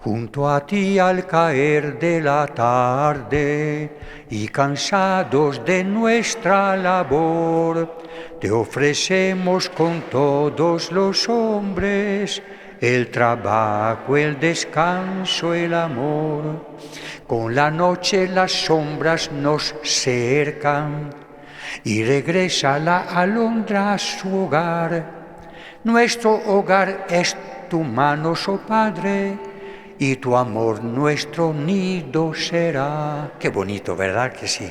Junto a ti al caer de la tarde y cansados de nuestra labor, te ofrecemos con todos los hombres el trabajo, el descanso, el amor. Con la noche las sombras nos cercan y regresa la alondra a su hogar. Nuestro hogar es tu mano, oh Padre, y tu amor nuestro nido será. Qué bonito, ¿verdad que sí?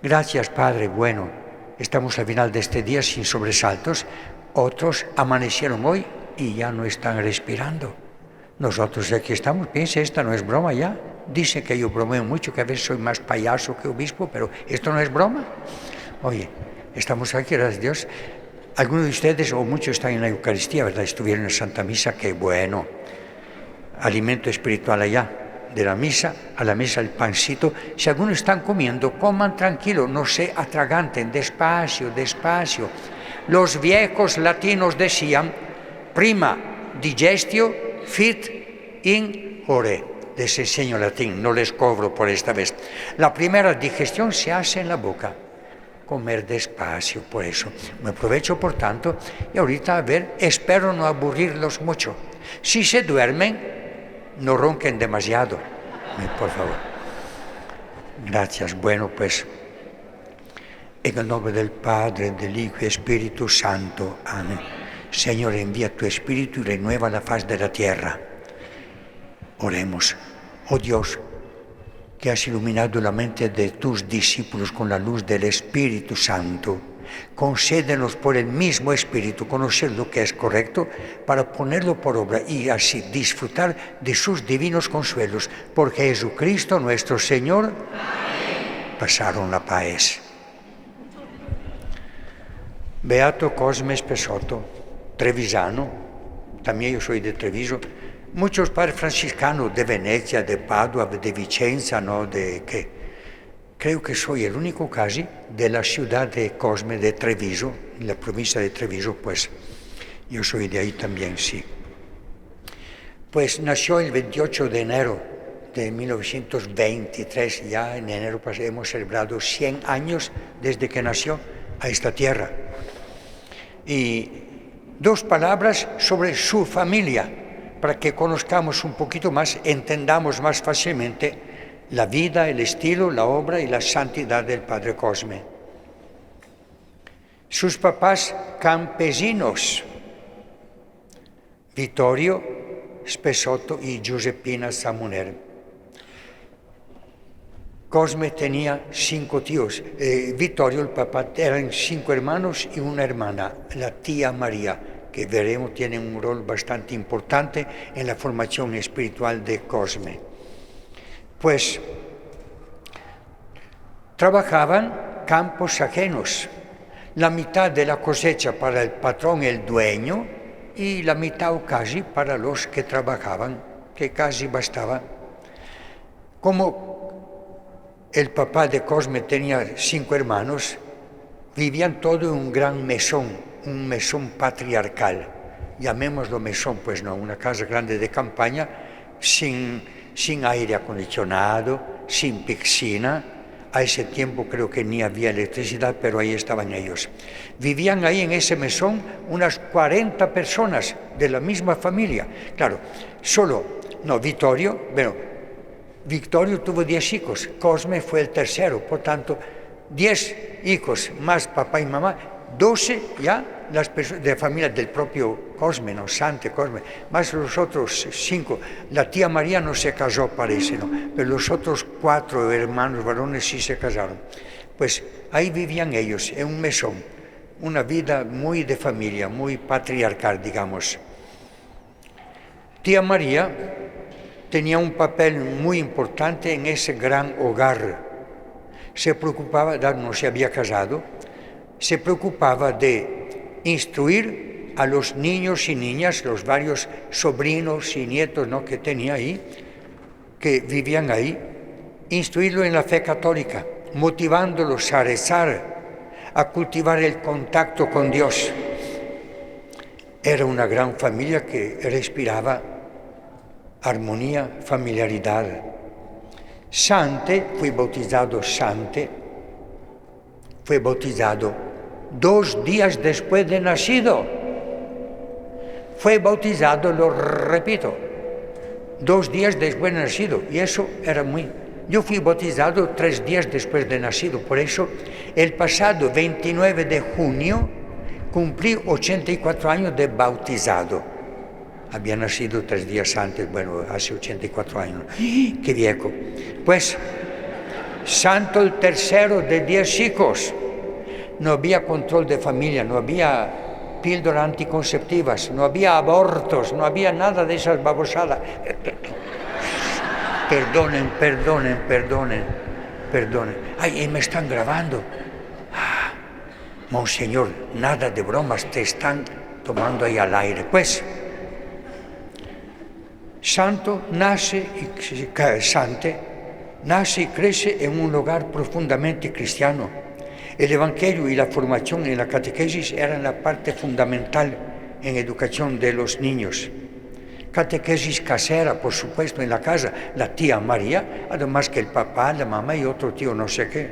Gracias, Padre. Bueno, estamos al final de este día sin sobresaltos. Otros amanecieron hoy y ya no están respirando. Nosotros aquí estamos. Piense, esta no es broma ya. Dice que yo bromeo mucho, que a veces soy más payaso que obispo, pero esto no es broma. Oye, estamos aquí, gracias a Dios. Algunos de ustedes, o muchos, están en la Eucaristía, ¿verdad? Estuvieron en Santa Misa, qué bueno. Alimento espiritual allá, de la misa a la mesa, el pancito. Si algunos están comiendo, coman tranquilo, no se atraganten, despacio, despacio. Los viejos latinos decían, prima digestio fit in ore. Les enseño latín, no les cobro por esta vez. La primera digestión se hace en la boca. Comer despacio, por eso. Me aprovecho, por tanto, y ahorita, a ver, espero no aburrirlos mucho. Si se duermen, no ronquen demasiado, por favor. Gracias. Bueno, pues, en el nombre del Padre, del Hijo y Espíritu Santo. Amén. Señor, envía tu Espíritu y renueva la faz de la tierra. Oremos. Oh Dios, que has iluminado la mente de tus discípulos con la luz del Espíritu Santo, concédenos por el mismo Espíritu conocer lo que es correcto para ponerlo por obra y así disfrutar de sus divinos consuelos. Por Jesucristo nuestro Señor. Amén. Pasaron la paz. Beato Cosme Spessotto, trevisano, también yo soy de Treviso. Muchos padres franciscanos de Venecia, de Padua, de Vicenza, ¿no? De qué. Creo que soy el único casi de la ciudad de Cosme, de Treviso, en la provincia de Treviso, pues yo soy de ahí también, sí. Pues nació el 28 de enero de 1923, ya en enero hemos celebrado 100 años desde que nació a esta tierra. Y 2 palabras sobre su familia, para que conozcamos un poquito más, entendamos más fácilmente la vida, el estilo, la obra y la santidad del Padre Cosme. Sus papás campesinos, Vittorio Spessotto y Giuseppina Samuner. Cosme tenía 5 tíos. Vittorio, el papá, eran 5 hermanos y una hermana, la tía María, que veremos tiene un rol bastante importante en la formación espiritual de Cosme. Pues trabajaban campos ajenos, la mitad de la cosecha para el patrón, el dueño, y la mitad o casi para los que trabajaban, que casi bastaba. Como el papá de Cosme tenía 5 hermanos, vivían todos en un gran mesón, un mesón patriarcal, llamémoslo mesón, pues no, una casa grande de campaña, sin aire acondicionado, sin piscina. A ese tiempo creo que ni había electricidad, pero ahí estaban ellos. Vivían ahí en ese mesón unas 40 personas de la misma familia. Claro, Vittorio tuvo 10 hijos, Cosme fue el tercero, por tanto, 10 hijos más papá y mamá, 12 ya las personas de la familia del propio Cosme, no, Sante Cosme, más los otros 5. La tía María no se casó, parece, ¿no? Pero los otros 4 hermanos varones sí se casaron. Pues ahí vivían ellos, en un mesón, una vida muy de familia, muy patriarcal, digamos. Tía María tenía un papel muy importante en ese gran hogar. Se preocupaba, no se había casado, se preocupaba de instruir a los niños y niñas, los varios sobrinos y nietos, ¿no?, que tenía ahí, que vivían ahí, instruirlo en la fe católica, motivándolos a rezar, a cultivar el contacto con Dios. Era una gran familia que respiraba armonía, familiaridad. Sante, fui bautizado Sante, fue bautizado 2 días después de nacido. Fue bautizado, lo repito, 2 días después de nacido. Y eso era muy... Yo fui bautizado 3 días después de nacido. Por eso, el pasado 29 de junio, cumplí 84 años de bautizado. Había nacido 3 días antes, bueno, hace 84 años. ¡Qué viejo! Pues, santo el tercero de 10 hijos. No había control de familia, no había píldoras anticonceptivas, no había abortos, no había nada de esas babosadas. Perdonen. Ay, me están grabando. Monseñor, nada de bromas, te están tomando ahí al aire. Pues, Sante nace y crece en un hogar profundamente cristiano. El Evangelio y la formación en la catequesis eran la parte fundamental en educación de los niños. Catequesis casera, por supuesto, en la casa, la tía María, además que el papá, la mamá y otro tío no sé qué.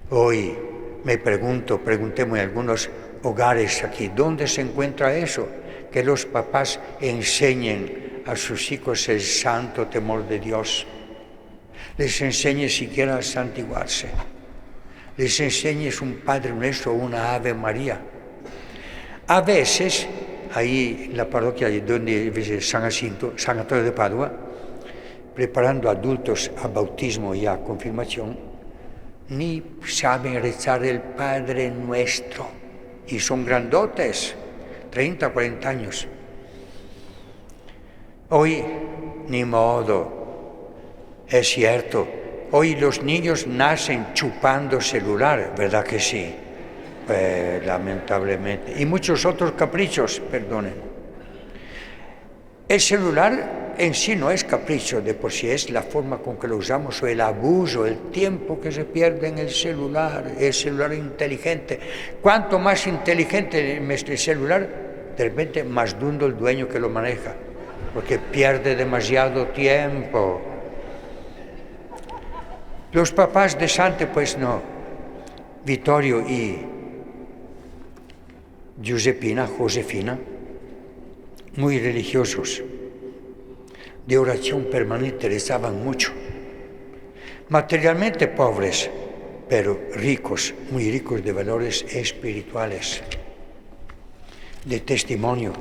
Hoy me preguntemos en algunos hogares aquí, ¿dónde se encuentra eso? Que los papás enseñen a sus hijos el santo temor de Dios. Les enseñe siquiera a santiguarse. Les enseñes un Padre Nuestro o una Ave María. A veces, ahí en la parroquia de San Jacinto, San Antonio de Padua, preparando adultos a bautismo y a confirmación, ni saben rezar el Padre Nuestro. Y son grandotes, 30, 40 años. Hoy, ni modo, es cierto. Hoy los niños nacen chupando celular, ¿verdad que sí? Lamentablemente. Y muchos otros caprichos, perdonen. El celular en sí no es capricho, de por sí es la forma con que lo usamos, o el abuso, el tiempo que se pierde en el celular inteligente. Cuanto más inteligente el celular, de repente más dundo el dueño que lo maneja, porque pierde demasiado tiempo. Los papás de Sante, pues no, Vittorio y Josefina, muy religiosos, de oración permanente, rezaban mucho. Materialmente pobres, pero ricos, muy ricos de valores espirituales, de testimonio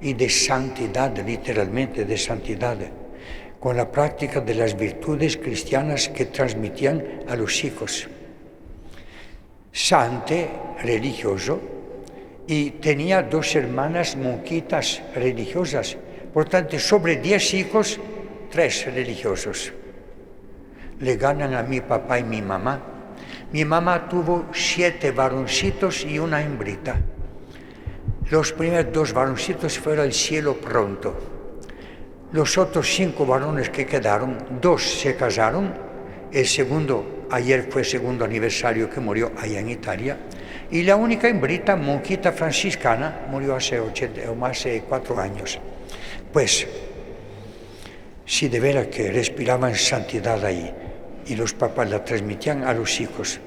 y de santidad, literalmente de santidad, con la práctica de las virtudes cristianas que transmitían a los hijos. Sante, religioso, y tenía 2 hermanas monjitas religiosas. Por tanto, sobre 10 hijos, 3 religiosos. Le ganan a mi papá y mi mamá. Mi mamá tuvo 7 varoncitos y una hembrita. Los primeros 2 varoncitos fueron al cielo pronto. Los otros 5 varones que quedaron, 2 se casaron. El segundo, ayer fue segundo aniversario que murió allá en Italia. Y la única hembrita, monjita franciscana, murió hace 4 años. Pues, si de veras que respiraban santidad ahí, y los papás la transmitían a los hijos.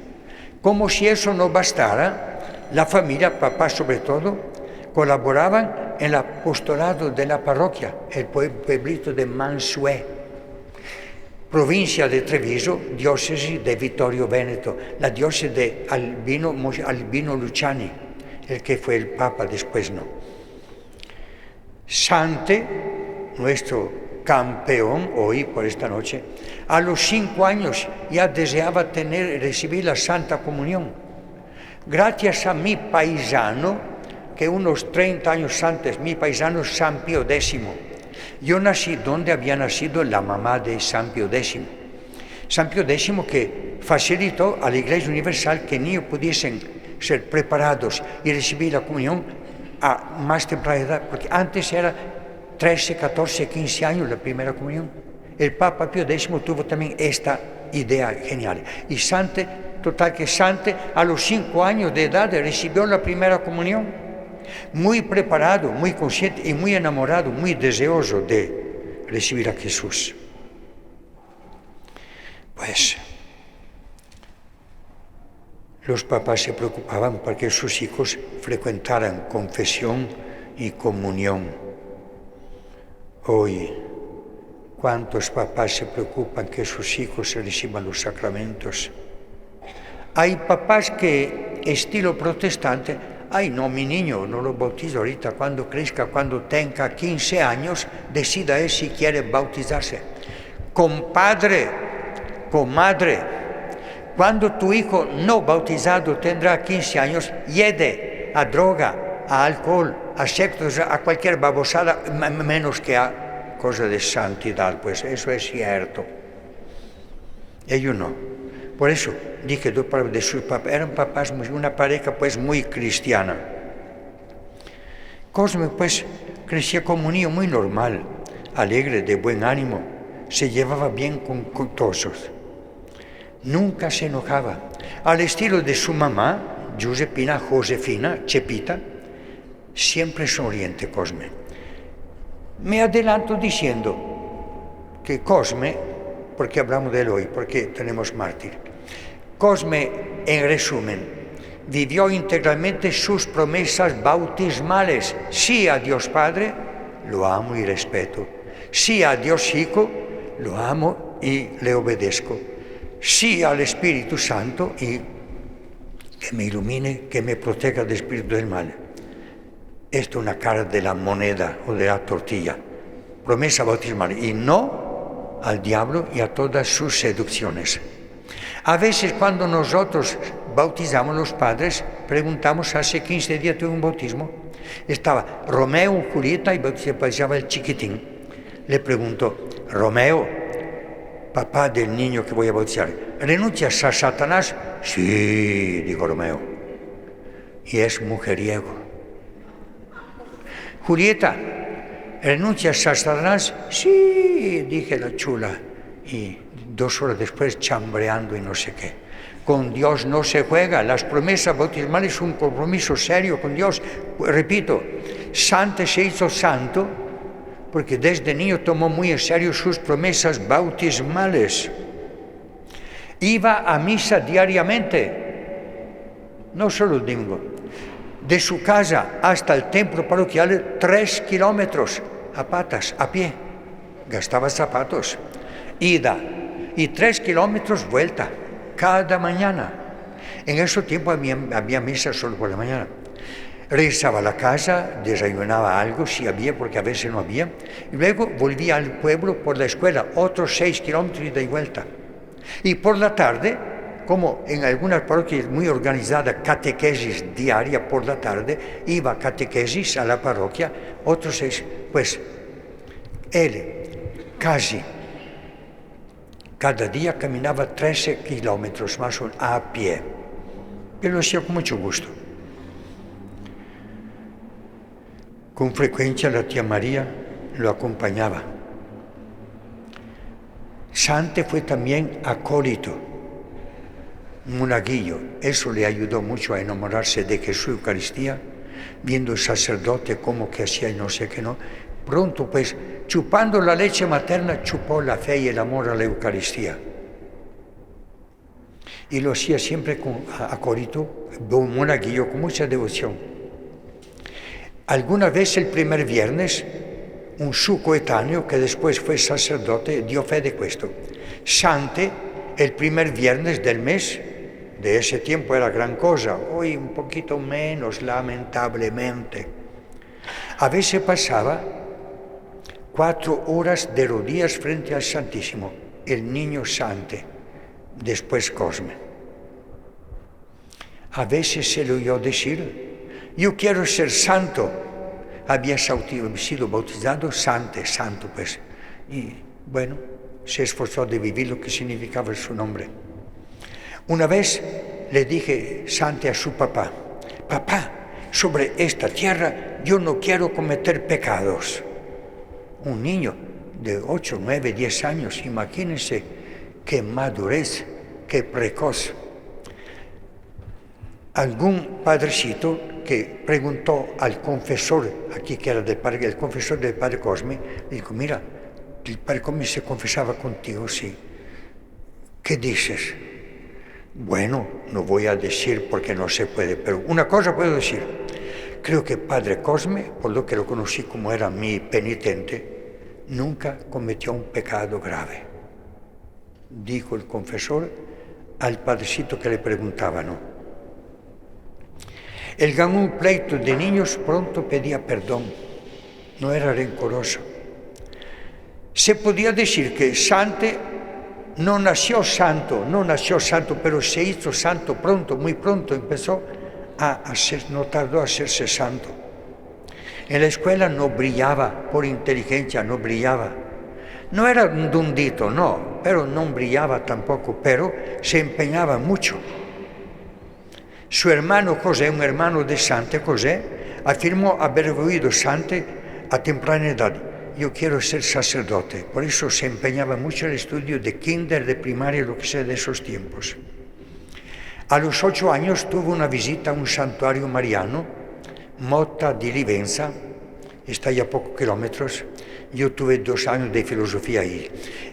Como si eso no bastara, la familia, papá sobre todo, colaboraban en el apostolado de la parroquia, el pueblito de Mansué, provincia de Treviso, diócesis de Vittorio Veneto, la diócesis de Albino Luciani, el que fue el papa después, ¿no? Sante, nuestro campeón hoy por esta noche, a los 5 años ya deseaba recibir la Santa Comunión. Gracias a mi paisano, que unos 30 años antes, mi paisano San Pío X, yo nací donde había nacido la mamá de San Pío X. San Pío X que facilitó a la Iglesia Universal que niños pudiesen ser preparados y recibir la comunión a más temprana edad, porque antes era 13, 14, 15 años la primera comunión. El Papa Pío X tuvo también esta idea genial. Y Sante, total que Sante a los 5 años de edad recibió la primera comunión. Muy preparado, muy consciente y muy enamorado, muy deseoso de recibir a Jesús. Pues los papás se preocupaban para que sus hijos frecuentaran confesión y comunión. Hoy, ¿cuántos papás se preocupan que sus hijos reciban los sacramentos? Hay papás que, estilo protestante, ay no, mi niño no lo bautizo ahorita, cuando crezca, cuando tenga 15 años, decida él si quiere bautizarse. Compadre, comadre, cuando tu hijo no bautizado tendrá 15 años, yede a droga, a alcohol, a sexo, a cualquier babosada, menos que a cosa de santidad, pues eso es cierto. Ellos no. Por eso dije de sus papás, eran papás, una pareja pues muy cristiana. Cosme pues crecía como un niño muy normal, alegre, de buen ánimo, se llevaba bien con todos. Nunca se enojaba, al estilo de su mamá, Josefina, Chepita, siempre sonriente Cosme. Me adelanto diciendo que Cosme, porque hablamos de él hoy, porque tenemos mártir, Cosme, en resumen, vivió integralmente sus promesas bautismales. Sí a Dios Padre, lo amo y respeto. Sí a Dios Hijo, lo amo y le obedezco. Sí al Espíritu Santo y que me ilumine, que me proteja del espíritu del mal. Esto es una cara de la moneda o de la tortilla. Promesa bautismal y no al diablo y a todas sus seducciones. A veces cuando nosotros bautizamos los padres, preguntamos, hace 15 días tuve un bautismo. Estaba Romeo, Julieta y bautizaba el chiquitín. Le pregunto, Romeo, papá del niño que voy a bautizar, ¿renuncias a Satanás? Sí, dijo Romeo. Y es mujeriego. Julieta, ¿renuncias a Satanás? Sí, dije la chula. Y 2 horas después chambreando y no sé qué. Con Dios no se juega. Las promesas bautismales son un compromiso serio con Dios. Repito, Sante se hizo santo porque desde niño tomó muy en serio sus promesas bautismales. Iba a misa diariamente, no solo el domingo. De su casa hasta el templo parroquial, 3 kilómetros a patas, a pie. Gastaba zapatos. Ida y 3 kilómetros vuelta, cada mañana. En ese tiempo había misa solo por la mañana. Regresaba a la casa, desayunaba algo, si había, porque a veces no había, y luego volvía al pueblo por la escuela, otros 6 kilómetros ida y vuelta. Y por la tarde, como en algunas parroquias muy organizada, catequesis diaria por la tarde, iba a catequesis a la parroquia, otros 6, pues él casi cada día caminaba 13 kilómetros más o menos a pie. Yo lo hacía con mucho gusto. Con frecuencia la tía María lo acompañaba. Sante fue también acólito, monaguillo. Eso le ayudó mucho a enamorarse de Jesús Eucaristía, viendo el sacerdote cómo que hacía y no sé qué no. Pronto pues, chupando la leche materna, chupó la fe y el amor a la Eucaristía. Y lo hacía siempre con acólito, un monaguillo, con mucha devoción. Alguna vez el primer viernes, un su coetáneo, que después fue sacerdote, dio fe de esto. Sante, el primer viernes del mes, de ese tiempo era gran cosa, hoy un poquito menos, lamentablemente. A veces pasaba 4 horas de rodillas frente al Santísimo, el niño Sante, después Cosme. A veces se le oyó decir, yo quiero ser santo. Había sido bautizado santo pues. Y bueno, se esforzó de vivir lo que significaba su nombre. Una vez le dije Sante a su papá, papá, sobre esta tierra yo no quiero cometer pecados. Un niño de 8, 9, 10 años, imagínense qué madurez, qué precoz. Algún padrecito que preguntó al confesor, aquí que era el confesor del padre Cosme, dijo, mira, el padre Cosme se confesaba contigo, sí. ¿Qué dices? Bueno, no voy a decir porque no se puede, pero una cosa puedo decir. Creo que padre Cosme, por lo que lo conocí como era mi penitente, nunca cometió un pecado grave. Dijo el confesor al padrecito que le preguntaba, ¿no? Él ganó un pleito de niños, pronto pedía perdón, no era rencoroso. Se podía decir que Sante no nació santo, pero se hizo santo pronto, muy pronto empezó no tardó a hacerse santo. En la escuela no brillaba por inteligencia, no brillaba. No era un dundito, no, pero no brillaba tampoco, pero se empeñaba mucho. Su hermano José, un hermano de Sante, José, afirmó haber oído Sante a temprana edad. Yo quiero ser sacerdote. Por eso se empeñaba mucho en el estudio de kinder, de primaria, lo que sea de esos tiempos. A los 8 años tuvo una visita a un santuario mariano, Motta di Livenza, está ahí a pocos kilómetros. Yo tuve 2 años de filosofía ahí.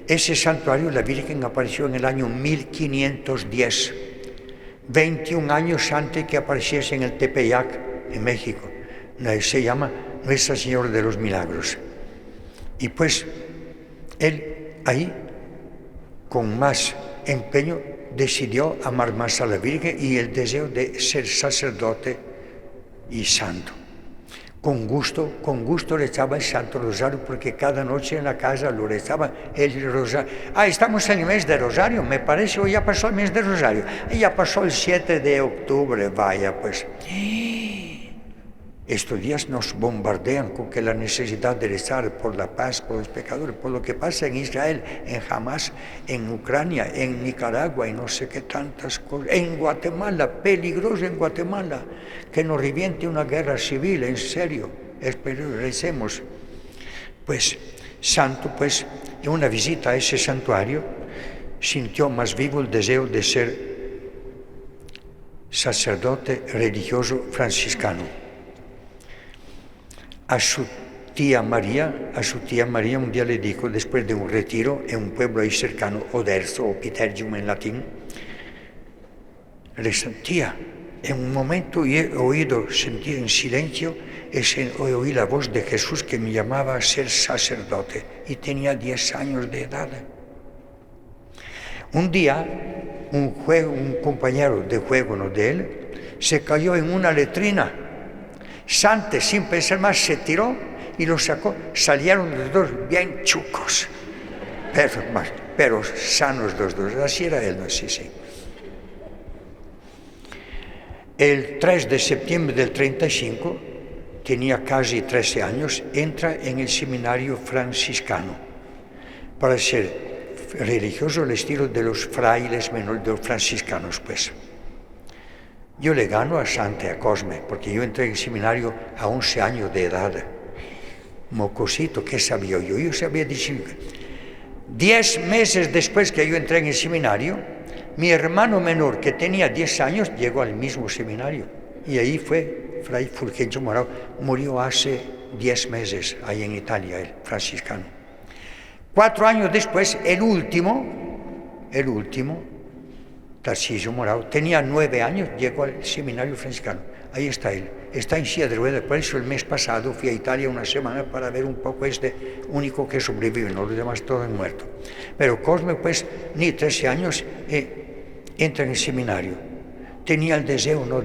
Ese santuario, la Virgen apareció en el año 1510, 21 años antes que apareciese en el Tepeyac, en México. Se llama Nuestra Señora de los Milagros. Y pues él ahí, con más empeño, decidió amar más a la Virgen y el deseo de ser sacerdote y santo. Con gusto rezaba el Santo Rosario, porque cada noche en la casa lo rezaba el Rosario. Estamos en el mes de Rosario, me parece, o ya pasó el mes de Rosario. Ya pasó el 7 de octubre, vaya pues. Estos días nos bombardean con que la necesidad de rezar por la paz, por los pecadores, por lo que pasa en Israel, en Hamas, en Ucrania, en Nicaragua y no sé qué tantas cosas. En Guatemala, peligroso en Guatemala, que nos reviente una guerra civil, en serio. Recemos. Pues, santo, pues, en una visita a ese santuario, sintió más vivo el deseo de ser sacerdote religioso franciscano. A su tía María un día le dijo, después de un retiro en un pueblo ahí cercano, Oderzo o Pitergium en latín, le dijo, tía, en un momento he oído, sentí en silencio, oí la voz de Jesús que me llamaba a ser sacerdote y tenía 10 años de edad. Un día, un compañero de juego, ¿no?, de él, se cayó en una letrina. Sante, sin pensar más, se tiró y lo sacó. Salieron los dos bien chucos, pero sanos los dos. Así era él, ¿no? Sí. El 3 de septiembre del 35, tenía casi 13 años, entra en el seminario franciscano para ser religioso al estilo de los frailes menores, de los franciscanos, pues. Yo le gano a Sante, a Cosme, porque yo entré en el seminario a 11 años de edad. Mocosito, ¿qué sabía yo? Yo sabía decir. 10 meses después que yo entré en el seminario, mi hermano menor, que tenía 10 años, llegó al mismo seminario. Y ahí fue Fray Fulgencio Morao. Murió hace 10 meses, ahí en Italia, el franciscano. 4 años después, el último, Tarcisio Morao, tenía 9 años, llegó al seminario franciscano. Ahí está él, está en silla de ruedas. Por eso el mes pasado fui a Italia una semana para ver un poco este único que sobrevive, no los demás todos han muerto. Pero Cosme, pues, ni 13 años, entra en el seminario. Tenía el deseo, ¿no?,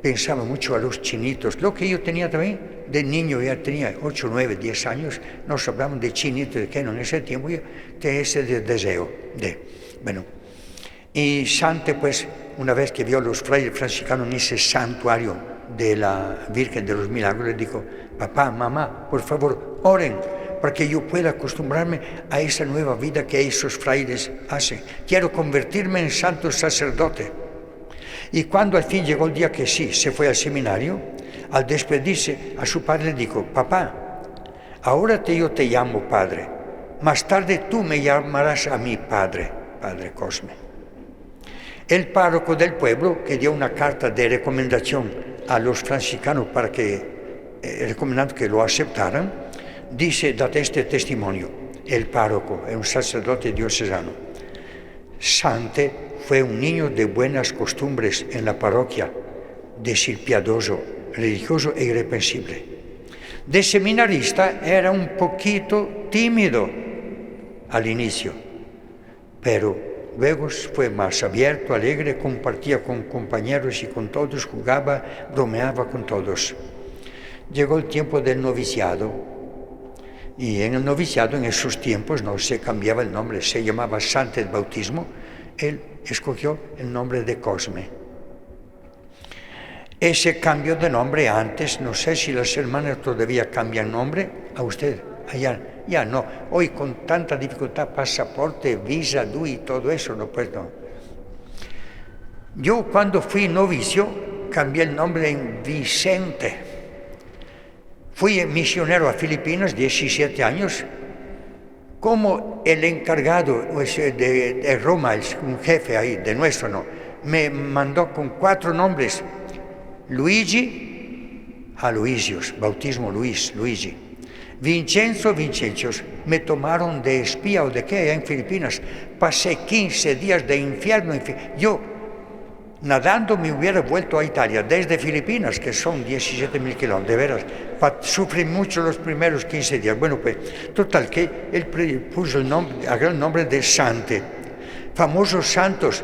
pensaba mucho a los chinitos, lo que yo tenía también de niño, ya tenía 8, 9, 10 años, nos hablaban de chinitos, de que no, en ese tiempo yo tenía ese deseo Y Sante, pues, una vez que vio a los frailes franciscanos en ese santuario de la Virgen de los Milagros, le dijo, papá, mamá, por favor, oren para que yo pueda acostumbrarme a esa nueva vida que esos frailes hacen. Quiero convertirme en santo sacerdote. Y cuando al fin llegó el día que sí, se fue al seminario, al despedirse a su padre le dijo, papá, ahora yo te llamo padre, más tarde tú me llamarás a mí padre Cosme. El párroco del pueblo, que dio una carta de recomendación a los franciscanos para que, recomendando que lo aceptaran, dice, date este testimonio. el párroco, un sacerdote diocesano. Sante fue un niño de buenas costumbres en la parroquia, decir piadoso, religioso e irreprensible. De seminarista era un poquito tímido al inicio, pero luego fue más abierto, alegre, compartía con compañeros y con todos, jugaba, bromeaba con todos. Llegó el tiempo del noviciado, y en el noviciado, en esos tiempos, no se cambiaba el nombre, se llamaba Sante el bautismo. Él escogió el nombre de Cosme. Ese cambio de nombre antes, no sé si las hermanas todavía cambian nombre, a usted, allá, ya no. Hoy con tanta dificultad, pasaporte, visa, DUI y todo eso, no, pues no. Yo cuando fui novicio, cambié el nombre en Vicente. Fui misionero a Filipinas, 17 años. Como el encargado de Roma, un jefe ahí, de nuestro, no, me mandó con 4 nombres. Luigi, Aloysius, bautismo Luigi. Vincenzo, Vincentius. Me tomaron de espía o de qué allá en Filipinas. Pasé 15 días de infierno. Yo, nadando, me hubiera vuelto a Italia desde Filipinas, que son 17.000 kilómetros, de veras. Sufrí mucho los primeros 15 días. Bueno, pues, total, que él puso el nombre de Sante. Famosos santos,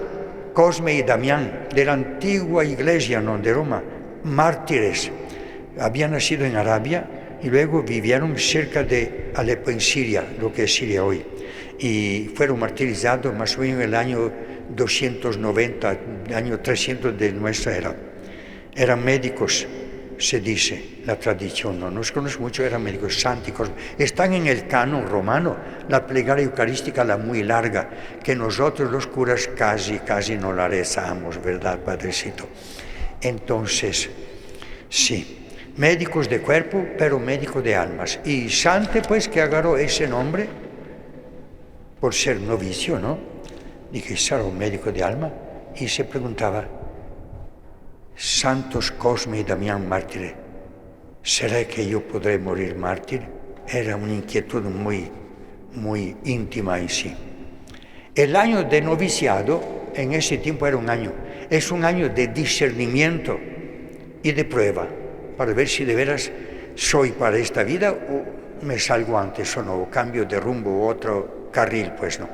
Cosme y Damián, de la antigua iglesia, ¿no?, de Roma, mártires. Habían nacido en Arabia y luego vivieron cerca de Alepo, en Siria, lo que es Siria hoy. Y fueron martirizados más o menos en el año 290, año 300 de nuestra era. Eran médicos, se dice, la tradición, no nos conoce mucho, eran médicos, sánticos. Están en el canon romano, la plegaria eucarística, la muy larga, que nosotros los curas casi no la rezamos, ¿verdad, Padrecito? Entonces, sí, médicos de cuerpo, pero médicos de almas. Y Sante, pues, que agarró ese nombre por ser novicio, ¿no? Dije, ¿será un médico de alma? Y se preguntaba, Santos Cosme y Damián mártires, ¿será que yo podré morir mártir? Era una inquietud muy íntima en sí. El año de noviciado, en ese tiempo era un año, es un año de discernimiento y de prueba, para ver si de veras soy para esta vida o me salgo antes o no, o cambio de rumbo u otro carril, pues no.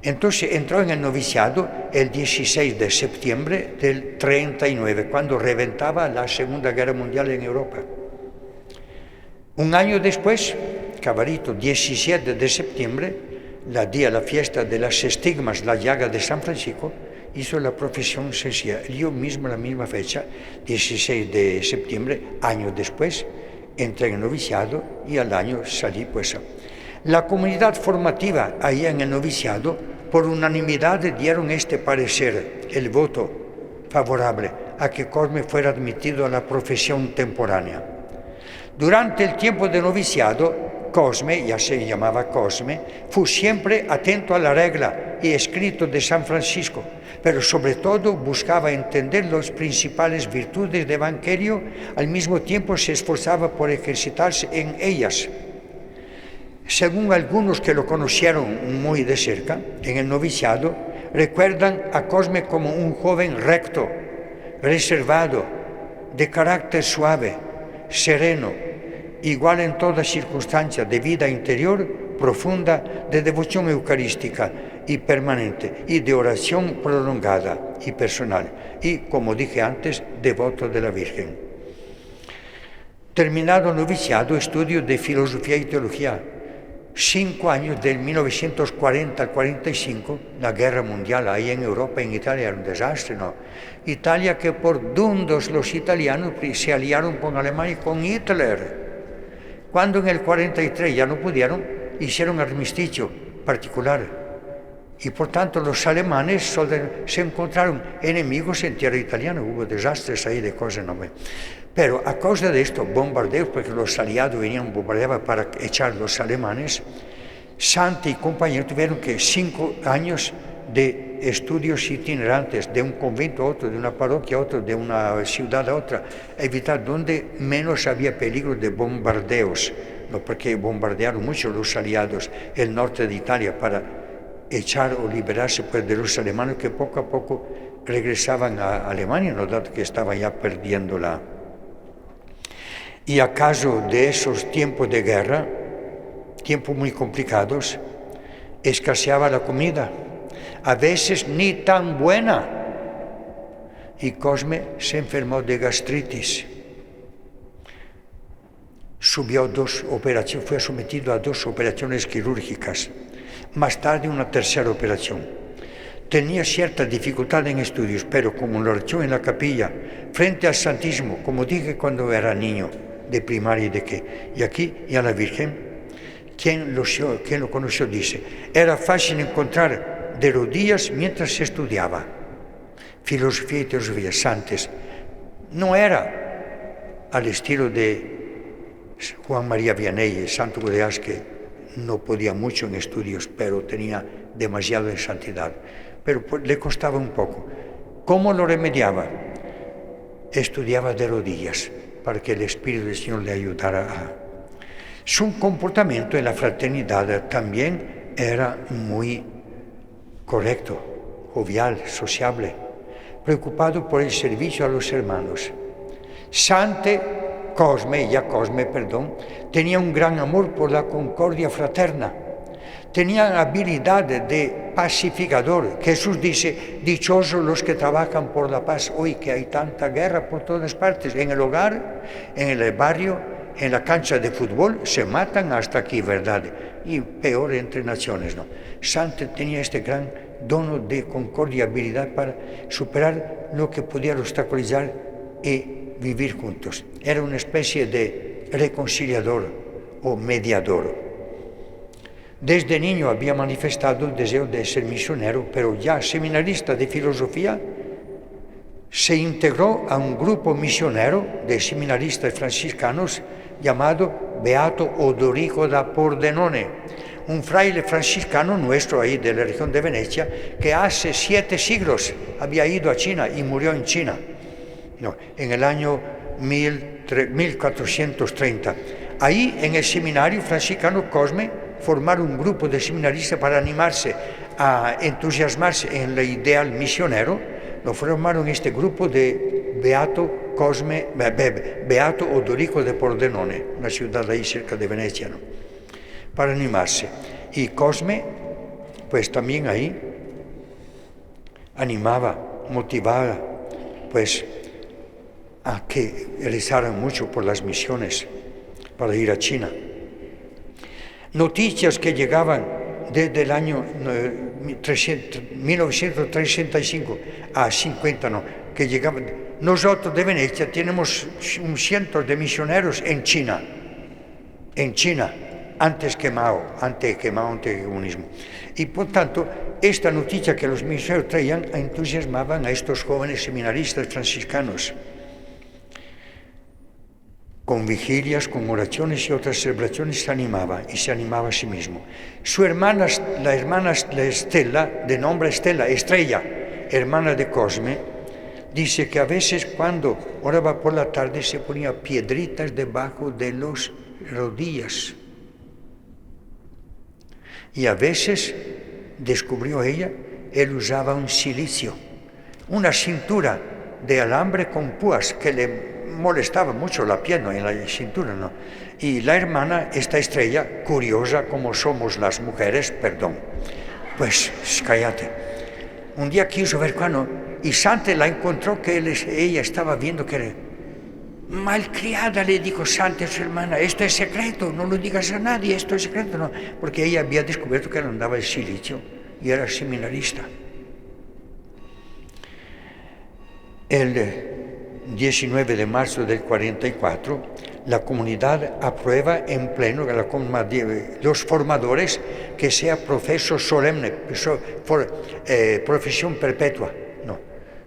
Entonces entró en el noviciado el 16 de septiembre del 39, cuando reventaba la Segunda Guerra Mundial en Europa. Un año después, cabalito, 17 de septiembre, la fiesta de las estigmas, la llaga de San Francisco, hizo la profesión sencilla. Yo mismo, la misma fecha, 16 de septiembre, años después, entré en el noviciado y al año salí, pues. La comunidad formativa, ahí en el noviciado, por unanimidad dieron este parecer, el voto favorable a que Cosme fuera admitido a la profesión temporánea. Durante el tiempo de noviciado, Cosme, ya se llamaba Cosme, fue siempre atento a la regla y escrito de San Francisco, pero sobre todo buscaba entender las principales virtudes del Evangelio, al mismo tiempo se esforzaba por ejercitarse en ellas. Según algunos que lo conocieron muy de cerca, en el noviciado, recuerdan a Cosme como un joven recto, reservado, de carácter suave, sereno, igual en toda circunstancia de vida interior profunda, de devoción eucarística y permanente, y de oración prolongada y personal, y, como dije antes, devoto de la Virgen. Terminado el noviciado, estudio de filosofía y teología. 5 años, del 1940 al 45, la guerra mundial ahí en Europa, en Italia, era un desastre, ¿no? Italia, que por dundos los italianos se aliaron con Alemania y con Hitler. Cuando en el 43 ya no pudieron, hicieron armisticio particular. Y por tanto los alemanes se encontraron enemigos en tierra italiana, hubo desastres ahí de cosas, ¿no? Pero a causa de esto, bombardeos, porque los aliados venían bombardeados para echar los alemanes, Sante y compañeros tuvieron que 5 años de estudios itinerantes, de un convento a otro, de una parroquia a otro, de una ciudad a otra, evitar donde menos había peligro de bombardeos ¿no? Porque bombardearon mucho los aliados el norte de Italia para echar o liberarse pues, de los alemanes que poco a poco regresaban a Alemania, ¿no? Dado que estaban ya perdiendo la... Y acaso de esos tiempos de guerra, tiempos muy complicados, escaseaba la comida, a veces ni tan buena, y Cosme se enfermó de gastritis. Fue sometido a 2 operaciones quirúrgicas, más tarde una tercera operación. Tenía cierta dificultad en estudios, pero como lo echó en la capilla, frente al Santísimo, como dije cuando era niño, de primaria y aquí, y a la Virgen, quien lo conoció dice, era fácil encontrar de rodillas mientras se estudiaba filosofía y teología santas. No era al estilo de Juan María Vianney, santo Gudeas, que no podía mucho en estudios, pero tenía demasiado en santidad. Pero le costaba un poco. ¿Cómo lo remediaba? Estudiaba de rodillas para que el Espíritu del Señor le ayudara a... Su comportamiento en la fraternidad también era muy correcto, jovial, sociable, preocupado por el servicio a los hermanos. Cosme, tenía un gran amor por la concordia fraterna. Tenía habilidad de pacificador. Jesús dice, dichosos los que trabajan por la paz. Hoy que hay tanta guerra por todas partes, en el hogar, en el barrio, en la cancha de fútbol, se matan hasta aquí, ¿verdad? Y peor entre naciones, ¿no? Santo tenía este gran dono de concordia, habilidad para superar lo que pudiera obstaculizar y vivir juntos. Era una especie de reconciliador o mediador. Desde niño había manifestado el deseo de ser misionero, pero ya seminarista de filosofía, se integró a un grupo misionero de seminaristas franciscanos llamado Beato Odorico da Pordenone, un fraile franciscano nuestro ahí de la región de Venecia, que hace 7 siglos había ido a China y murió en China, en el año 1430. Ahí, en el seminario franciscano Cosme, formaron un grupo de seminaristas para animarse a entusiasmarse en el ideal misionero. Lo formaron este grupo de Beato Odorico de Pordenone, una ciudad ahí cerca de Venecia, ¿no? Para animarse. Y Cosme, pues también ahí, animaba, motivaba, pues, a que rezaran mucho por las misiones para ir a China. Noticias que llegaban desde el año 1935 a 50, no, que llegaban. Nosotros de Venecia tenemos un ciento de misioneros en China, antes que Mao, antes del comunismo. Y por tanto, esta noticia que los misioneros traían entusiasmaban a estos jóvenes seminaristas franciscanos. Con vigilias, con oraciones y otras celebraciones se animaba a sí mismo. Su hermana, la hermana Estela, de nombre Estrella, hermana de Cosme, dice que a veces cuando oraba por la tarde se ponía piedritas debajo de las rodillas. Y a veces, descubrió ella, él usaba un cilicio, una cintura de alambre con púas que le molestaba mucho la piel, ¿no? En la cintura, ¿no? Y la hermana, esta Estrella, curiosa como somos las mujeres, pues cállate. Un día quiso ver cuándo, y Sante la encontró que ella estaba viendo que era malcriada. Le dijo Sante a su hermana, esto es secreto, no lo digas a nadie, esto es secreto, no, porque ella había descubierto que él andaba el silicio y era seminarista. El 19 de marzo del 44, la comunidad aprueba en pleno, los formadores, que sea profeso solemne, profesión perpetua, no,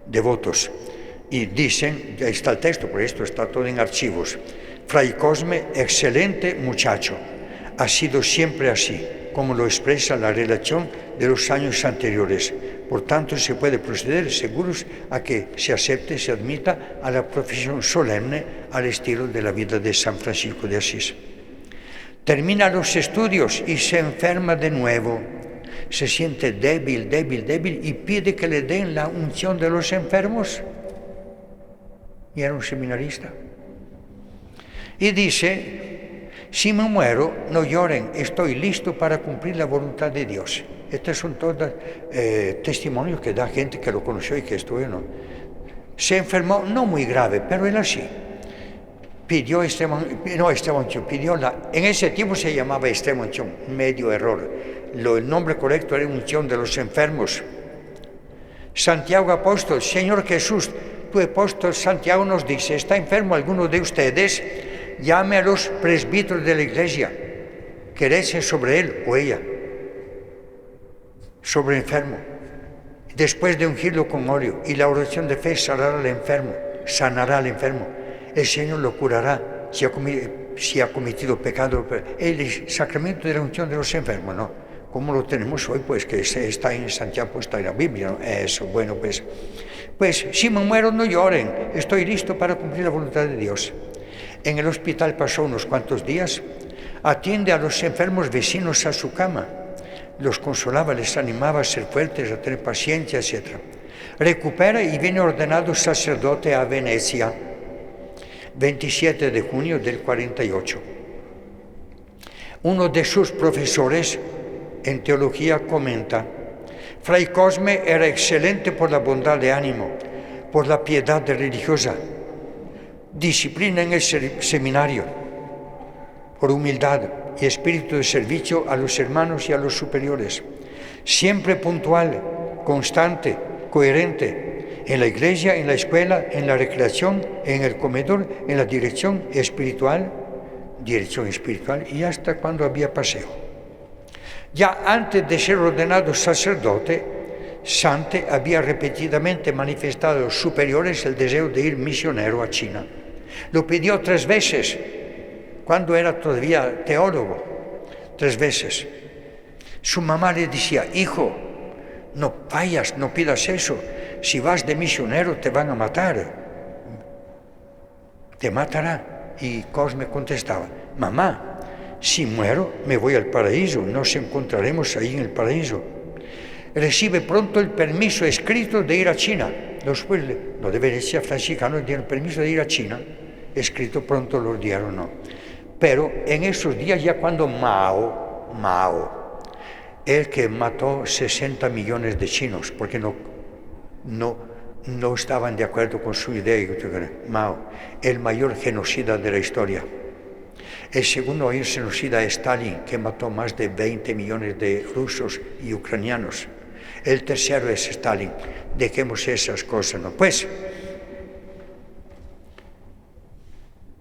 de votos. Y dicen, ya está el texto, por esto está todo en archivos, Fray Cosme, excelente muchacho, ha sido siempre así, como lo expresa la relación de los años anteriores. Por tanto, se puede proceder seguros a que se admita a la profesión solemne al estilo de la vida de San Francisco de Asís. termina los estudios y se enferma de nuevo. Se siente débil y pide que le den la unción de los enfermos. Y era un seminarista. Y dice: si me muero, no lloren, estoy listo para cumplir la voluntad de Dios. Estos son todos testimonios que da gente que lo conoció y que estuvo, ¿no? Se enfermó, no muy grave, pero él así. Pidió pidió en ese tiempo se llamaba extrema unción, medio error. El nombre correcto era unción de los enfermos. Santiago apóstol: Señor Jesús, tu apóstol Santiago nos dice: ¿está enfermo alguno de ustedes? Llame a los presbíteros de la iglesia, que recen sobre él o ella, sobre el enfermo, después de ungirlo con óleo, y la oración de fe sanará al enfermo. El Señor lo curará si ha cometido pecado. El sacramento de la unción de los enfermos, ¿no? ¿Cómo lo tenemos hoy? Pues que está en Santiago, pues está en la Biblia, ¿no? Eso, bueno, pues si me muero, no lloren, estoy listo para cumplir la voluntad de Dios. En el hospital pasó unos cuantos días, atiende a los enfermos vecinos a su cama, los consolaba, les animaba a ser fuertes, a tener paciencia, etc. Recupera y viene ordenado sacerdote a Venecia, 27 de junio del 48. Uno de sus profesores en teología comenta: Fray Cosme era excelente por la bondad de ánimo, por la piedad religiosa, disciplina en el seminario, por humildad y espíritu de servicio a los hermanos y a los superiores, siempre puntual, constante, coherente, en la iglesia, en la escuela, en la recreación, en el comedor, en la dirección espiritual y hasta cuando había paseo. Ya antes de ser ordenado sacerdote, Sante había repetidamente manifestado a los superiores el deseo de ir misionero a China. Lo pidió 3 veces, cuando era todavía teólogo, 3 veces. Su mamá le decía: hijo, no vayas, no pidas eso, si vas de misionero te van a matar, te matará. Y Cosme contestaba: mamá, si muero me voy al paraíso, nos encontraremos ahí en el paraíso. Recibe pronto el permiso escrito de ir a China. Los no debe ser franciscanos, dieron permiso de ir a China, escrito pronto lo dieron, ¿no? Pero en esos días, ya cuando Mao, el que mató 60 millones de chinos, porque no estaban de acuerdo con su idea, Mao, el mayor genocida de la historia. El segundo genocida es Stalin, que mató más de 20 millones de rusos y ucranianos. El tercero es Stalin. Dejemos esas cosas, ¿no? Pues,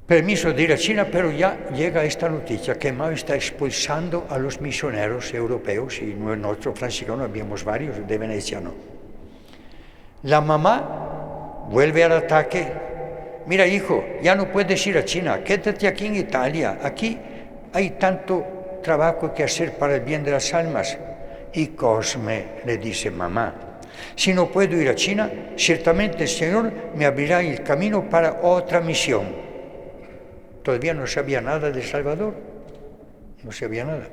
permiso de ir a China, pero ya llega esta noticia que Mao está expulsando a los misioneros europeos, y nosotros franciscanos habíamos varios, de Venecia, ¿no? La mamá vuelve al ataque: mira, hijo, ya no puedes ir a China, quédate aquí en Italia, aquí hay tanto trabajo que hacer para el bien de las almas. Y Cosme le dice: mamá, si no puedo ir a China, ciertamente el Señor me abrirá el camino para otra misión. Todavía no sabía nada de Salvador, no sabía nada.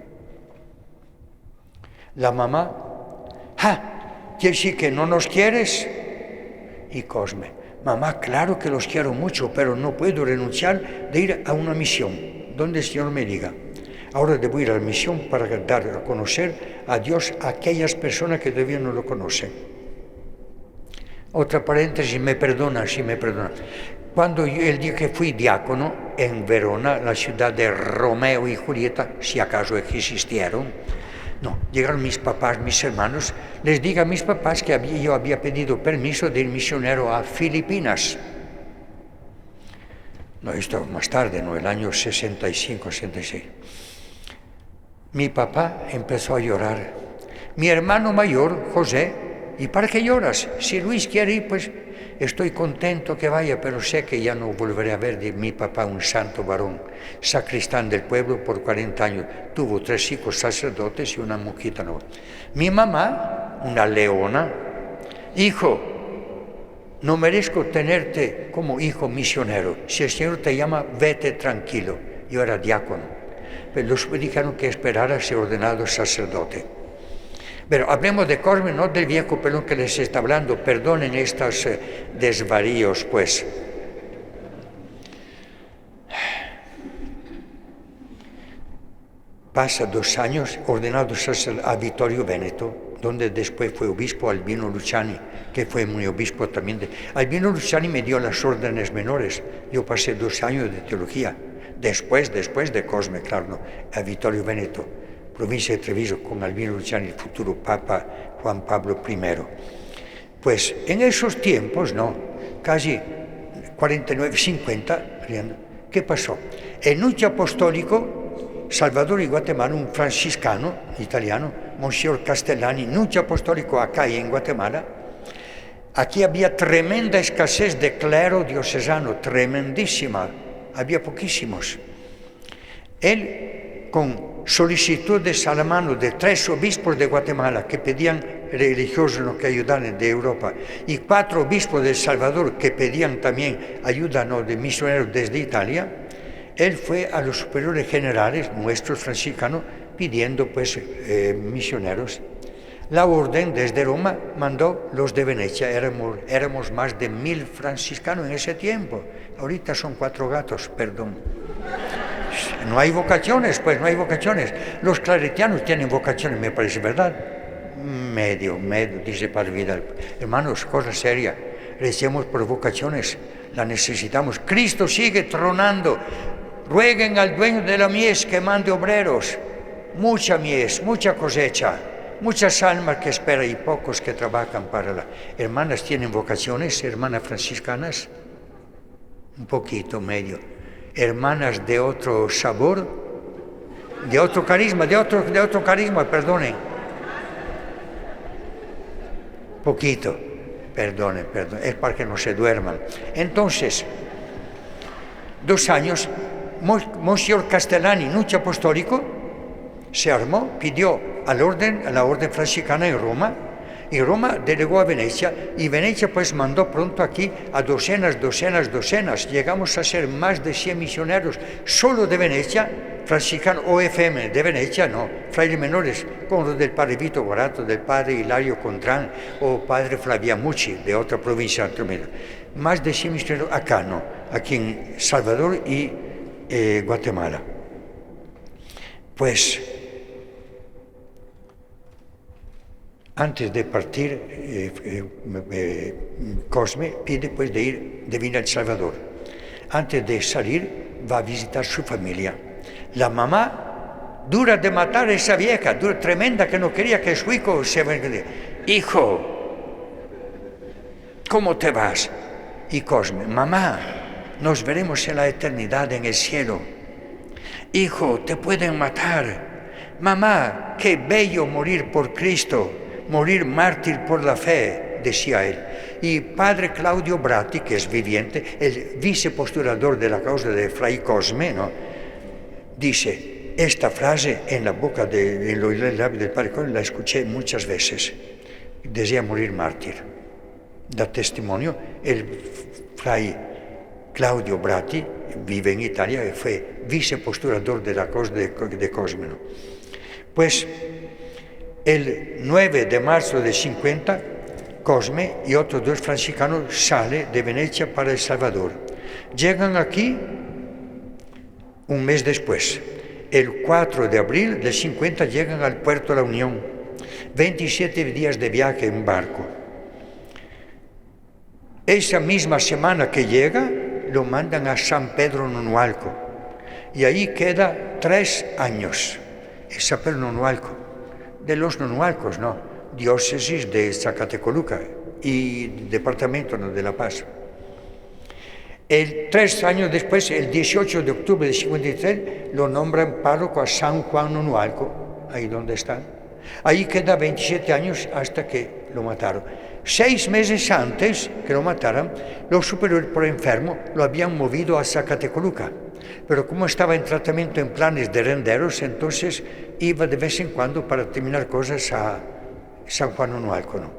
La mamá: ¿quiere decir que no nos quieres? Y Cosme: mamá, claro que los quiero mucho, pero no puedo renunciar de ir a una misión, donde el Señor me diga. Ahora debo ir a la misión para dar a conocer a Dios a aquellas personas que todavía no lo conocen. Otra paréntesis, me perdona. Cuando el día que fui diácono en Verona, la ciudad de Romeo y Julieta, si acaso existieron, llegaron mis papás, mis hermanos, les digo a mis papás que yo había pedido permiso de ir misionero a Filipinas. Esto más tarde, el año 65, 66. Mi papá empezó a llorar. Mi hermano mayor, José: ¿y para qué lloras? Si Luis quiere ir, pues estoy contento que vaya, pero sé que ya no volveré a ver de mi papá, un santo varón, sacristán del pueblo por 40 años. Tuvo 3 hijos sacerdotes y una monjita nueva. Mi mamá, una leona: hijo, no merezco tenerte como hijo misionero. Si el Señor te llama, vete tranquilo. Yo era diácono. pero los dijeron que esperara a ser ordenado sacerdote. Pero hablemos de Cosme, no del viejo pelón que les está hablando, perdonen estos desvaríos, pues. Pasa 2 años ordenado sacerdote a Vittorio Veneto, donde después fue obispo Albino Luciani, que fue muy obispo también. Albino Luciani me dio las órdenes menores. Yo pasé 2 años de teología, después de Cosme, claro, ¿no? A Vittorio Veneto, provincia de Treviso, con Albino Luciani, el futuro Papa Juan Pablo I. Pues en esos tiempos, ¿no? Casi 49, 50, ¿qué pasó? El nuncio apostólico Salvador y Guatemala, un franciscano italiano, Monsignor Castellani, nuncio apostólico acá y en Guatemala. Aquí había tremenda escasez de clero diocesano, tremendísima, había poquísimos. Él, con solicitudes a la mano de 3 obispos de Guatemala que pedían religiosos que ayudaran de Europa y 4 obispos de El Salvador que pedían también ayuda de misioneros desde Italia, él fue a los superiores generales, nuestros franciscanos, pidiendo pues misioneros. La orden desde Roma mandó los de Venecia, éramos más de 1000 franciscanos en ese tiempo. Ahorita son 4 gatos, perdón. No hay vocaciones, pues no hay vocaciones. Los claretianos tienen vocaciones, me parece, ¿verdad? Medio, dice Padre Vidal. Hermanos, cosa seria, recemos por vocaciones, la necesitamos. Cristo sigue tronando. Rueguen al dueño de la mies que mande obreros. Mucha mies, mucha cosecha, muchas almas que esperan y pocos que trabajan para la... Hermanas tienen vocaciones, hermanas franciscanas, un poquito, medio. Hermanas de otro sabor, de otro carisma, perdonen. Poquito, perdonen, es para que no se duerman. Entonces, 2 años, Monsignor Castellani, nuncio apostólico, se armó, pidió a la orden franciscana en Roma, y Roma delegó a Venecia, y Venecia pues mandó pronto aquí a docenas, llegamos a ser más de 100 misioneros, solo de Venecia, franciscano OFM de Venecia, no, frailes menores, como los del padre Vito Borato, del padre Hilario Contrán, o padre Flaviamucci, de otra provincia, más de 100 misioneros acá, no, aquí en Salvador y Guatemala. Pues antes de partir, Cosme pide pues de venir a El Salvador. Antes de salir, va a visitar su familia. La mamá, dura de matar a esa vieja, tremenda, que no quería que su hijo se venga. Hijo, ¿cómo te vas? Y Cosme, mamá, nos veremos en la eternidad en el cielo. Hijo, te pueden matar. Mamá, qué bello morir por Cristo, morir mártir por la fe, decía él. Y padre Claudio Bratti, que es viviente, el vicepostulador de la causa de Fray Cosme, ¿no? Dice, esta frase en la boca en los labios del padre Cosme la escuché muchas veces. Desea morir mártir. Da testimonio el Fray Claudio Bratti, vive en Italia y fue vicepostulador de la causa de Cosme, ¿no? Pues el 9 de marzo de 50, Cosme y otros 2 franciscanos salen de Venecia para El Salvador. Llegan aquí un mes después. El 4 de abril del 50 llegan al puerto de la Unión. 27 días de viaje en barco. Esa misma semana que llega, lo mandan a San Pedro Nonualco. Y ahí queda 3 años. En San Pedro Nonualco. De los Nonualcos, ¿no? Diócesis de Zacatecoluca y departamento, ¿no?, de La Paz. 3 años después, el 18 de octubre de 53, lo nombran párroco a San Juan Nonualco, ahí donde está. Ahí queda 27 años hasta que lo mataron. 6 meses antes que lo mataran, los superiores por enfermo lo habían movido a Zacatecoluca. Pero como estaba en tratamiento en planes de renderos, entonces iba de vez en cuando para terminar cosas a San Juan Nonualco, ¿no?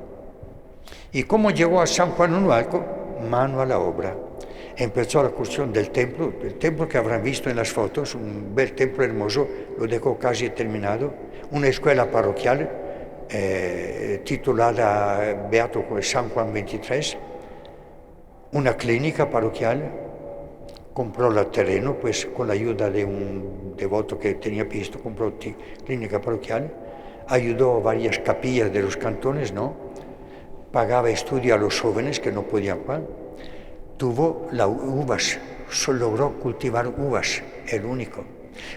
Y como llegó a San Juan Nonualco, mano a la obra. empezó la construcción del templo, el templo que habrán visto en las fotos, un bel templo hermoso, lo dejó casi terminado, una escuela parroquial titulada Beato San Juan XXIII, una clínica parroquial, compró el terreno, pues con la ayuda de un devoto que tenía visto, compró clínica parroquial, ayudó a varias capillas de los cantones, ¿no? Pagaba estudio a los jóvenes que no podían pagar. Tuvo las uvas, logró cultivar uvas, el único.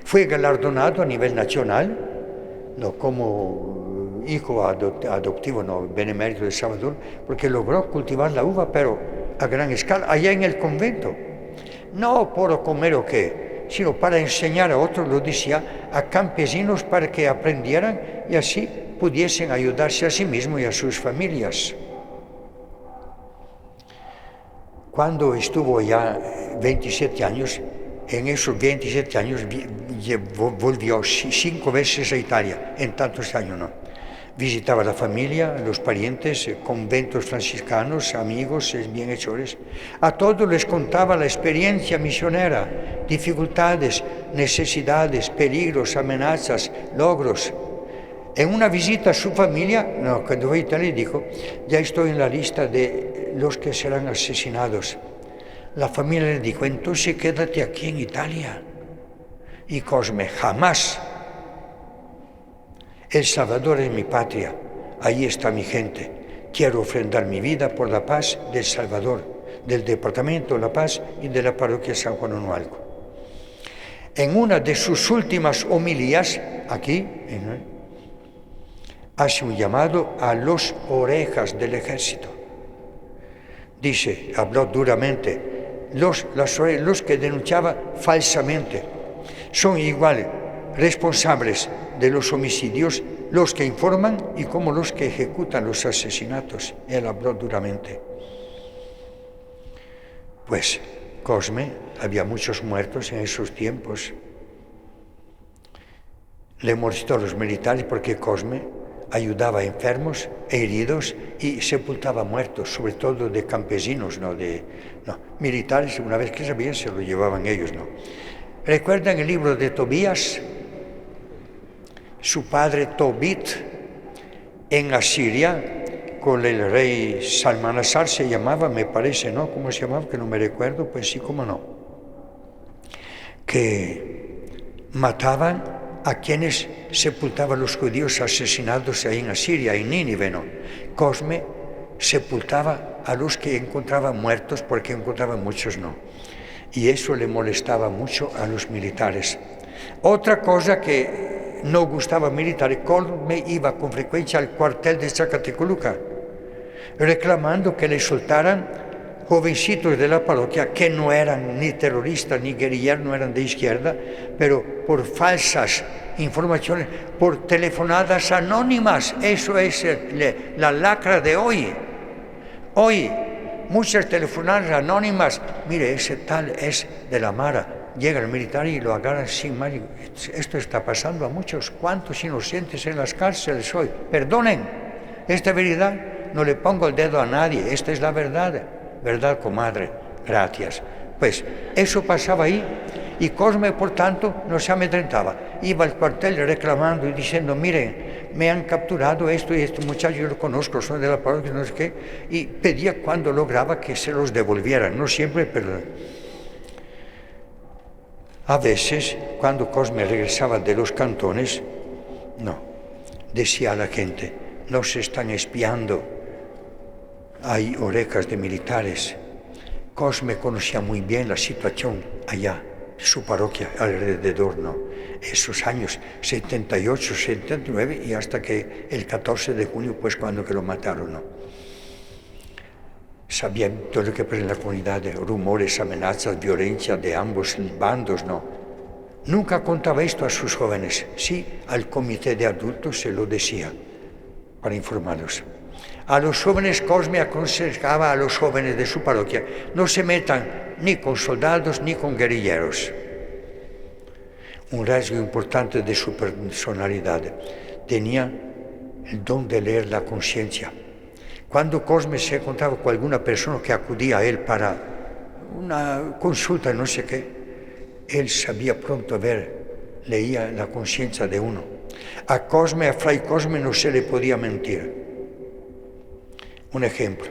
Fue galardonado a nivel nacional, no como hijo adoptivo, no benemérito de Salvador, porque logró cultivar la uva, pero a gran escala, allá en el convento. No por comer o qué, sino para enseñar a otros, lo decía, a campesinos para que aprendieran y así pudiesen ayudarse a sí mismos y a sus familias. Cuando estuvo ya 27 años, en esos 27 años volvió 5 veces a Italia, en tantos años, ¿no? Visitaba la familia, los parientes, conventos franciscanos, amigos, bienhechores. A todos les contaba la experiencia misionera, dificultades, necesidades, peligros, amenazas, logros. En una visita a su familia, cuando fue a Italia, dijo, ya estoy en la lista de los que serán asesinados. La familia le dijo, entonces quédate aquí en Italia. Y Cosme, jamás. El Salvador es mi patria, ahí está mi gente. Quiero ofrendar mi vida por la paz del Salvador, del Departamento de La Paz y de la parroquia San Juan Onualco. En una de sus últimas homilías, aquí, hace un llamado a los orejas del ejército. Dice, habló duramente, los que denunciaban falsamente son igual responsables de los homicidios, los que informan y como los que ejecutan los asesinatos. Él habló duramente. Pues Cosme, había muchos muertos en esos tiempos. Le molestó a los militares porque Cosme ayudaba a enfermos, heridos y sepultaba muertos, sobre todo de campesinos, militares, una vez que sabían, se lo llevaban ellos, ¿no? ¿Recuerdan el libro de Tobías? Su padre Tobit, en Asiria, con el rey Salmanasar se llamaba, me parece, ¿no? ¿Cómo se llamaba? Que no me recuerdo, pues sí, cómo no. Que mataban a quienes sepultaban los judíos asesinados ahí en Asiria, en Nínive, ¿no? Cosme sepultaba a los que encontraban muertos porque encontraban muchos, ¿no? Y eso le molestaba mucho a los militares. Otra cosa que no gustaba a militares, Cosme iba con frecuencia al cuartel de Zacatecoluca, reclamando que le soltaran jovencitos de la parroquia que no eran ni terroristas ni guerrilleros, no eran de izquierda, pero por falsas informaciones, por telefonadas anónimas. Eso es la lacra de hoy. Hoy, muchas telefonadas anónimas, mire, ese tal es de la Mara. Llega el militar y lo agarra sin más. Esto está pasando a muchos. ¿Cuántos inocentes en las cárceles hoy? Perdonen, esta verdad no le pongo el dedo a nadie, esta es la verdad. ¿Verdad, comadre? Gracias. Pues eso pasaba ahí y Cosme, por tanto, no se amedrentaba. Iba al cuartel reclamando y diciendo, miren, me han capturado esto y este muchacho, yo lo conozco, son de la parroquia, no sé qué, y pedía cuando lograba que se los devolvieran, no siempre, pero a veces, cuando Cosme regresaba de los cantones, decía a la gente, nos están espiando, hay orejas de militares. Cosme conocía muy bien la situación allá, su parroquia, alrededor, esos años 78, 79 y hasta que el 14 de junio, pues cuando que lo mataron, Sabían todo lo que pasa en la comunidad, rumores, amenazas, violencia de ambos bandos, Nunca contaba esto a sus jóvenes, sí al comité de adultos se lo decía, para informarlos. A los jóvenes Cosme aconsejaba a los jóvenes de su parroquia, no se metan ni con soldados ni con guerrilleros. Un rasgo importante de su personalidad, tenía el don de leer la conciencia. Cuando Cosme se encontraba con alguna persona que acudía a él para una consulta, no sé qué. Él sabía pronto ver, leía la conciencia de uno. A Fray Cosme no se le podía mentir. Un ejemplo.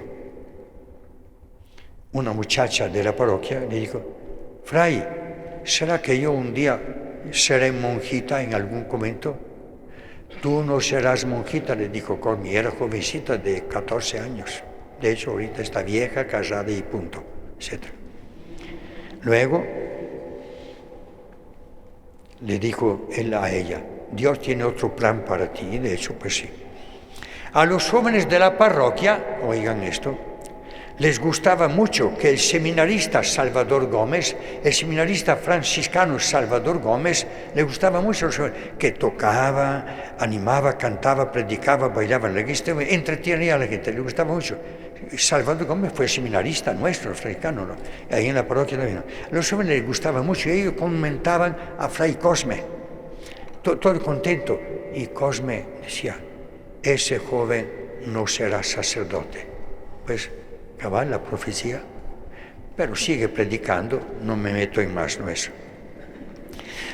Una muchacha de la parroquia le dijo: Fray, ¿será que yo un día seré monjita en algún convento? Tú no serás monjita, le dijo Cosme. Era jovencita de 14 años. De hecho, ahorita está vieja, casada y punto, etc. Luego le dijo él a ella: Dios tiene otro plan para ti. Y de hecho, pues sí. A los jóvenes de la parroquia, oigan esto, les gustaba mucho que el seminarista Salvador Gómez, el seminarista franciscano Salvador Gómez, le gustaba mucho que tocaba, animaba, cantaba, predicaba, bailaba, entretenía a la gente, le gustaba mucho. Salvador Gómez fue seminarista nuestro, franciscano, ¿no? Ahí en la parroquia también. A los jóvenes les gustaba mucho y ellos comentaban a Fray Cosme, todo contento. Y Cosme decía: ese joven no será sacerdote. Pues cabal la profecía, pero sigue predicando, no me meto en más, no eso.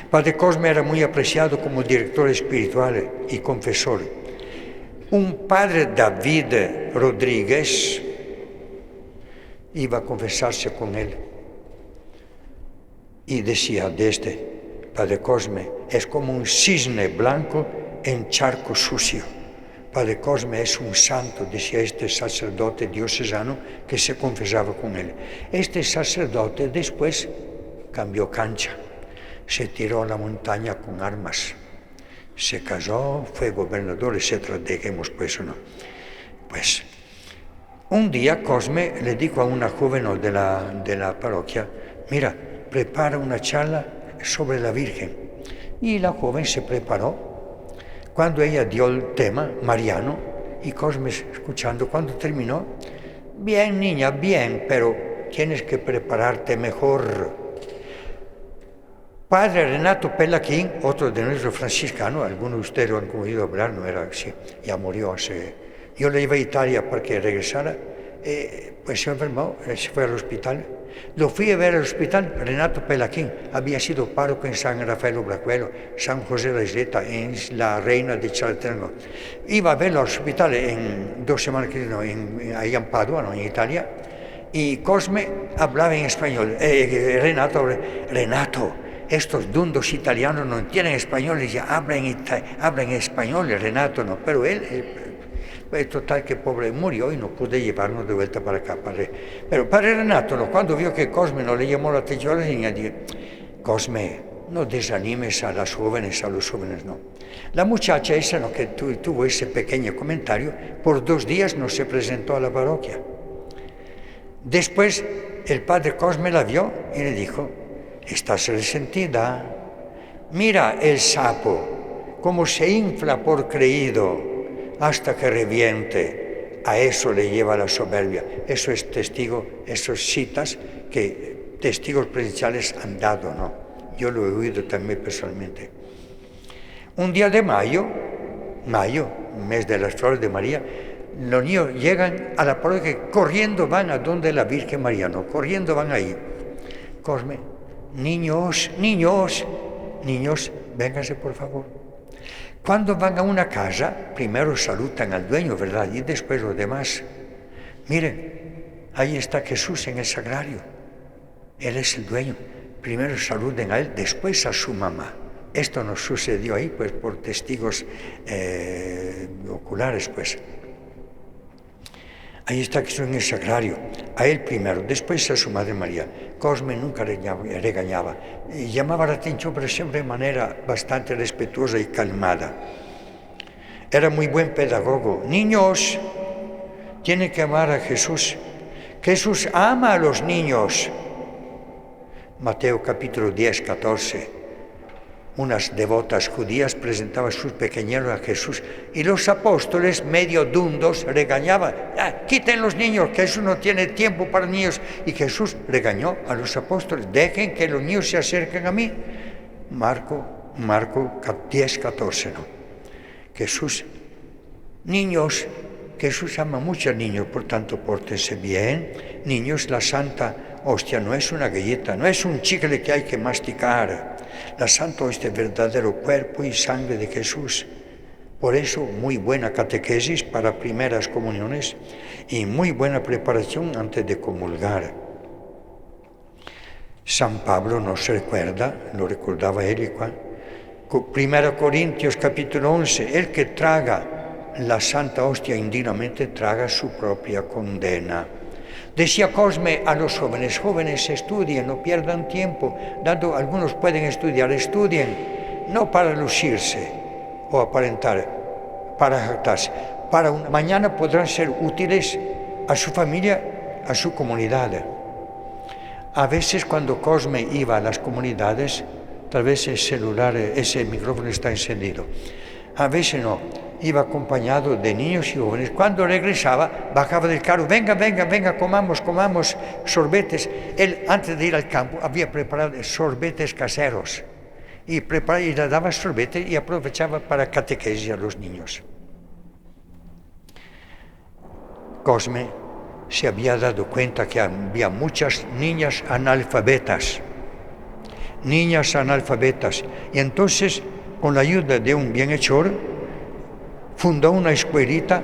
Padre Cosme era muy apreciado como director espiritual y confesor. Un padre David Rodríguez iba a confesarse con él y decía de este Padre Cosme: es como un cisne blanco en charco sucio. Padre Cosme es un santo, decía este sacerdote diocesano que se confesaba con él. Este sacerdote después cambió cancha, se tiró a la montaña con armas, se casó, fue gobernador, etc. Dejemos pues eso, ¿no? Pues un día Cosme le dijo a una joven de la parroquia: mira, prepara una charla sobre la Virgen. Y la joven se preparó. Cuando ella dio el tema, mariano, y Cosme escuchando, cuando terminó: bien, niña, bien, pero tienes que prepararte mejor. Padre Renato Pelaquín, otro de nuestros franciscanos, algunos de ustedes lo han oído hablar, no era así, ya murió hace... Yo le llevé a Italia para que regresara, pues se enfermó, se fue al hospital. Lo fui a ver al hospital. Renato Pelaquín había sido párroco en San Rafael Bracuelo, San José de la Isleta, en la Reina de Chaltenango. Iba a verlo al hospital en 2 semanas, ahí en Padua, ¿no? En Italia, y Cosme hablaba en español. Renato, estos dundos italianos no entienden español, y ya hablan en español, Renato no, pero él total que pobre murió y no pude llevarnos de vuelta para acá. Pero padre Renato, ¿no? Cuando vio que Cosme no le llamó la atención, le dije: Cosme, no desanimes a los jóvenes, no. La muchacha esa, ¿no?, que tuvo ese pequeño comentario, por 2 días no se presentó a la parroquia. Después el padre Cosme la vio y le dijo: estás resentida, mira el sapo, cómo se infla por creído hasta que reviente. A eso le lleva la soberbia. Eso es testigo, esos citas que testigos presenciales han dado, ¿no? Yo lo he oído también personalmente. Un día de mayo, mes de las flores de María, los niños llegan a la parroquia, corriendo van a donde la Virgen María, no, corriendo van ahí. Cosme: niños, vénganse por favor. Cuando van a una casa, primero saludan al dueño, ¿verdad? Y después los demás. Miren, ahí está Jesús en el sagrario. Él es el dueño. Primero saluden a él, después a su mamá. Esto nos sucedió ahí, pues, por testigos oculares, pues. Ahí está Jesús en el sagrario. A él primero, después a su madre María. Cosme nunca regañaba. Llamaba la atención, pero siempre de manera bastante respetuosa y calmada. Era muy buen pedagogo. Niños, tienen que amar a Jesús. Jesús ama a los niños. Mateo capítulo 10, 14. Unas devotas judías presentaban sus pequeñuelos a Jesús y los apóstoles, medio dundos, regañaban: quiten los niños, que Jesús no tiene tiempo para niños. Y Jesús regañó a los apóstoles: dejen que los niños se acerquen a mí. Marco 10, 14, ¿no? Jesús ama mucho a niños, por tanto, pórtense bien. Niños, la Santa Hostia no es una galleta, no es un chicle que hay que masticar. La Santa Hostia es verdadero cuerpo y sangre de Jesús. Por eso, muy buena catequesis para primeras comuniones y muy buena preparación antes de comulgar. San Pablo nos recuerda, lo recordaba él, 1 Corintios capítulo 11, el que traga la Santa Hostia indignamente traga su propia condena. Decía Cosme a los jóvenes estudien, no pierdan tiempo, dado algunos pueden estudiar, estudien, no para lucirse o aparentar, para jactarse, mañana podrán ser útiles a su familia, a su comunidad. A veces cuando Cosme iba a las comunidades, tal vez ese micrófono está encendido, a veces no, iba acompañado de niños y jóvenes. Cuando regresaba, bajaba del carro, venga, comamos sorbetes. Él, antes de ir al campo, había preparado sorbetes caseros y le daba sorbetes y aprovechaba para catequesis a los niños. Cosme se había dado cuenta que había muchas niñas analfabetas, y entonces, con la ayuda de un bienhechor, fundó una escuelita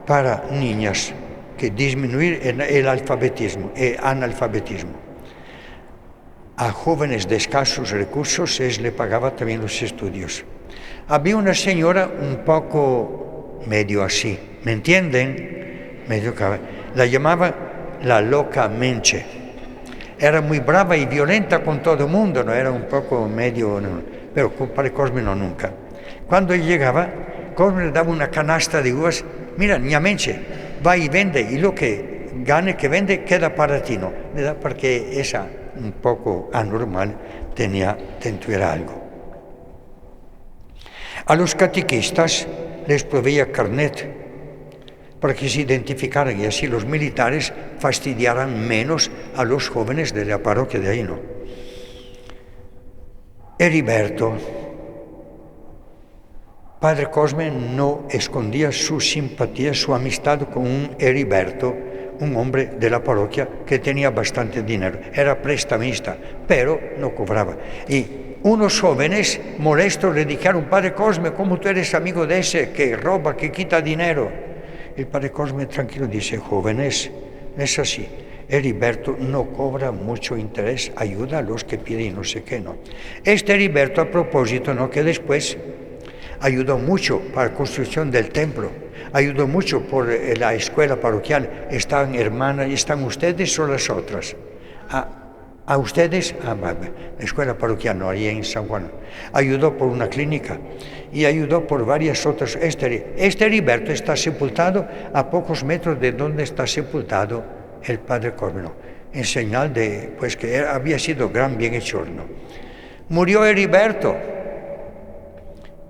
para niñas, que disminuir el analfabetismo. A jóvenes de escasos recursos le pagaba también los estudios. Había una señora un poco medio así, ¿me entienden? La llamaba la loca Menche. Era muy brava y violenta con todo el mundo, no era un poco medio, no, pero con Padre Cosme no nunca. Cuando él llegaba, Cosme le daba una canasta de uvas, mira, niña Menche, va y vende, y lo que gane, que vende, queda para ti, ¿no? Le da porque esa, un poco anormal, tuviera algo. A los catequistas les proveía carnet para que se identificaran y así los militares fastidiaran menos a los jóvenes de la parroquia de ahí, ¿no? Heriberto, Padre Cosme no escondía su simpatía, su amistad con un Heriberto, un hombre de la parroquia que tenía bastante dinero. Era prestamista, pero no cobraba. Y unos jóvenes molestos le dijeron: Padre Cosme, ¿cómo tú eres amigo de ese que roba, que quita dinero? El Padre Cosme tranquilo dice: jóvenes, es así. Heriberto no cobra mucho interés, ayuda a los que piden no sé qué, ¿no? Este Heriberto, a propósito, ¿no?, que después ayudó mucho para la construcción del templo, ayudó mucho por la escuela parroquial. ¿Están hermanas y están ustedes o las otras? A ustedes, la escuela parroquial, no, ahí en San Juan. Ayudó por una clínica y ayudó por varias otras. Este Heriberto está sepultado a pocos metros de donde está sepultado el Padre Cosme, ¿no?, en señal de que había sido gran bienhechor, ¿no? Murió Heriberto.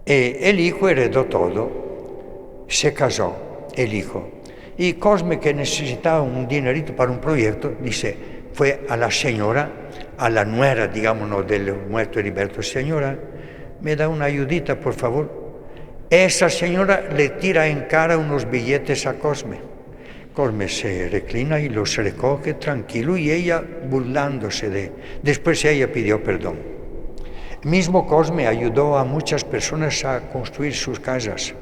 El hijo heredó todo, se casó el hijo. Y Cosme, que necesitaba un dinerito para un proyecto, fue a la señora, a la nuera, digámonos, del muerto Heriberto: señora, ¿me da una ayudita, por favor? Esa señora le tira en cara unos billetes a Cosme. Cosme se reclina y los recoge tranquilo, y ella burlándose Después ella pidió perdón. Mismo Cosme ayudó a muchas personas a construir sus casas.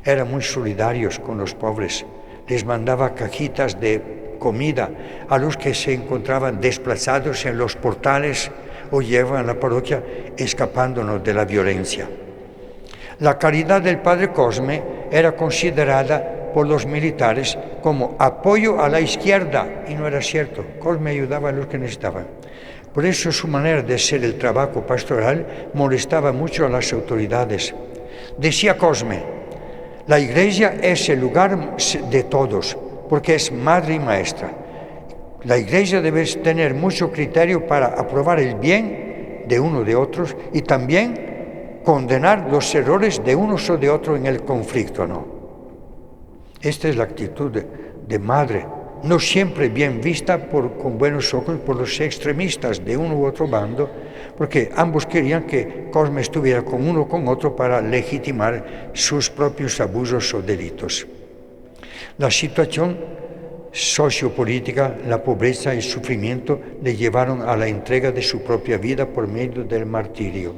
Era muy solidario con los pobres. Les mandaba cajitas de comida a los que se encontraban desplazados en los portales o llevan a la parroquia escapándonos de la violencia. La caridad del Padre Cosme era considerada por los militares como apoyo a la izquierda, y no era cierto. Cosme ayudaba a los que necesitaban. Por eso su manera de hacer el trabajo pastoral molestaba mucho a las autoridades. Decía Cosme: la Iglesia es el lugar de todos, porque es madre y maestra. La Iglesia debe tener mucho criterio para aprobar el bien de uno de otros y también condenar los errores de unos o de otros en el conflicto, ¿no? Esta es la actitud de madre, no siempre bien vista con buenos ojos por los extremistas de uno u otro bando, porque ambos querían que Cosme estuviera con uno o con otro para legitimar sus propios abusos o delitos. La situación sociopolítica, la pobreza y el sufrimiento le llevaron a la entrega de su propia vida por medio del martirio.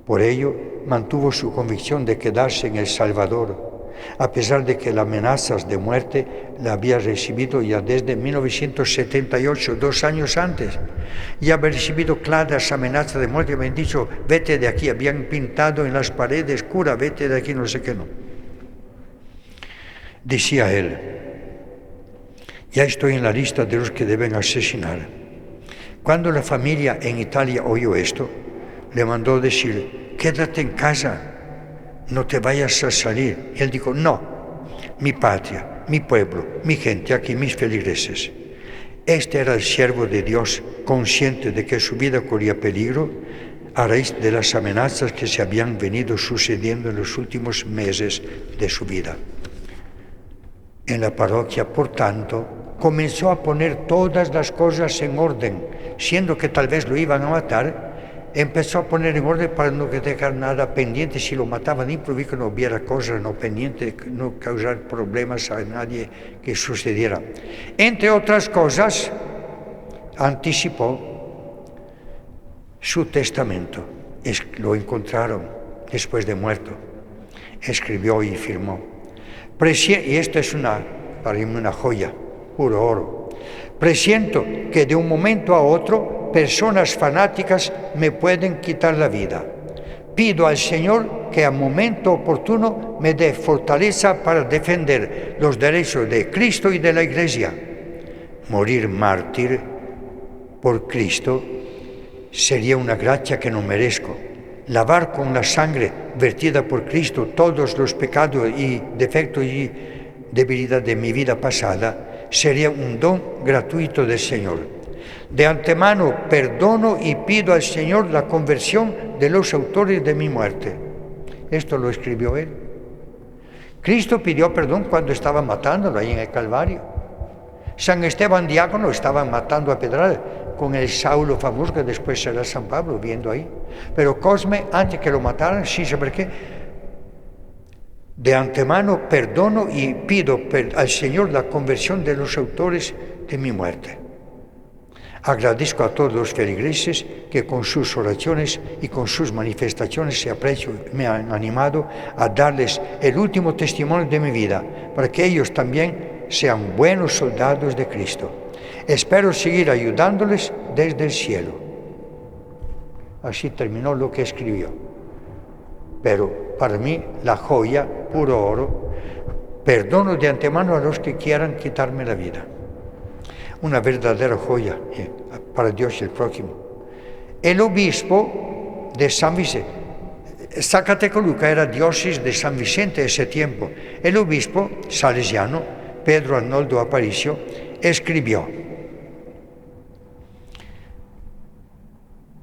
Por ello, mantuvo su convicción de quedarse en El Salvador, a pesar de que las amenazas de muerte la había recibido ya desde 1978, 2 años antes. Y había recibido claras amenazas de muerte, habían dicho, vete de aquí, habían pintado en las paredes, cura, vete de aquí, no sé qué no. Decía él, ya estoy en la lista de los que deben asesinar. Cuando la familia en Italia oyó esto, le mandó decir, quédate en casa, no te vayas a salir. Y él dijo, no, mi patria, mi pueblo, mi gente, aquí mis feligreses. Este era el siervo de Dios, consciente de que su vida corría peligro a raíz de las amenazas que se habían venido sucediendo en los últimos meses de su vida. En la parroquia, por tanto, comenzó a poner todas las cosas en orden, siendo que tal vez lo iban a matar. Empezó a poner en orden para no dejar nada pendiente. Si lo mataban, improvisó que no hubiera cosas no pendientes, no causar problemas a nadie que sucediera. Entre otras cosas, anticipó su testamento. Lo encontraron después de muerto. Escribió y firmó. Y esto es para mí una joya, puro oro. Presiento que de un momento a otro personas fanáticas me pueden quitar la vida. Pido al Señor que a momento oportuno me dé fortaleza para defender los derechos de Cristo y de la Iglesia. Morir mártir por Cristo sería una gracia que no merezco. Lavar con la sangre vertida por Cristo todos los pecados y defectos y debilidad de mi vida pasada sería un don gratuito del Señor. De antemano perdono y pido al Señor la conversión de los autores de mi muerte. Esto lo escribió él. Cristo pidió perdón cuando estaba matándolo ahí en el Calvario. San Esteban Diácono estaba matando a pedradas con el Saulo famoso que después será San Pablo, viendo ahí. Pero Cosme, antes que lo mataran, sí sé por qué, de antemano perdono y pido al Señor la conversión de los autores de mi muerte. Agradezco a todos los feligreses que con sus oraciones y con sus manifestaciones de aprecio me han animado a darles el último testimonio de mi vida, para que ellos también sean buenos soldados de Cristo. Espero seguir ayudándoles desde el cielo. Así terminó lo que escribió. Pero para mí, la joya, puro oro, perdono de antemano a los que quieran quitarme la vida. Una verdadera joya para Dios y el prójimo. El obispo de San Vicente, Zacatecoluca era diócesis de San Vicente ese tiempo. El obispo salesiano, Pedro Arnoldo Aparicio, escribió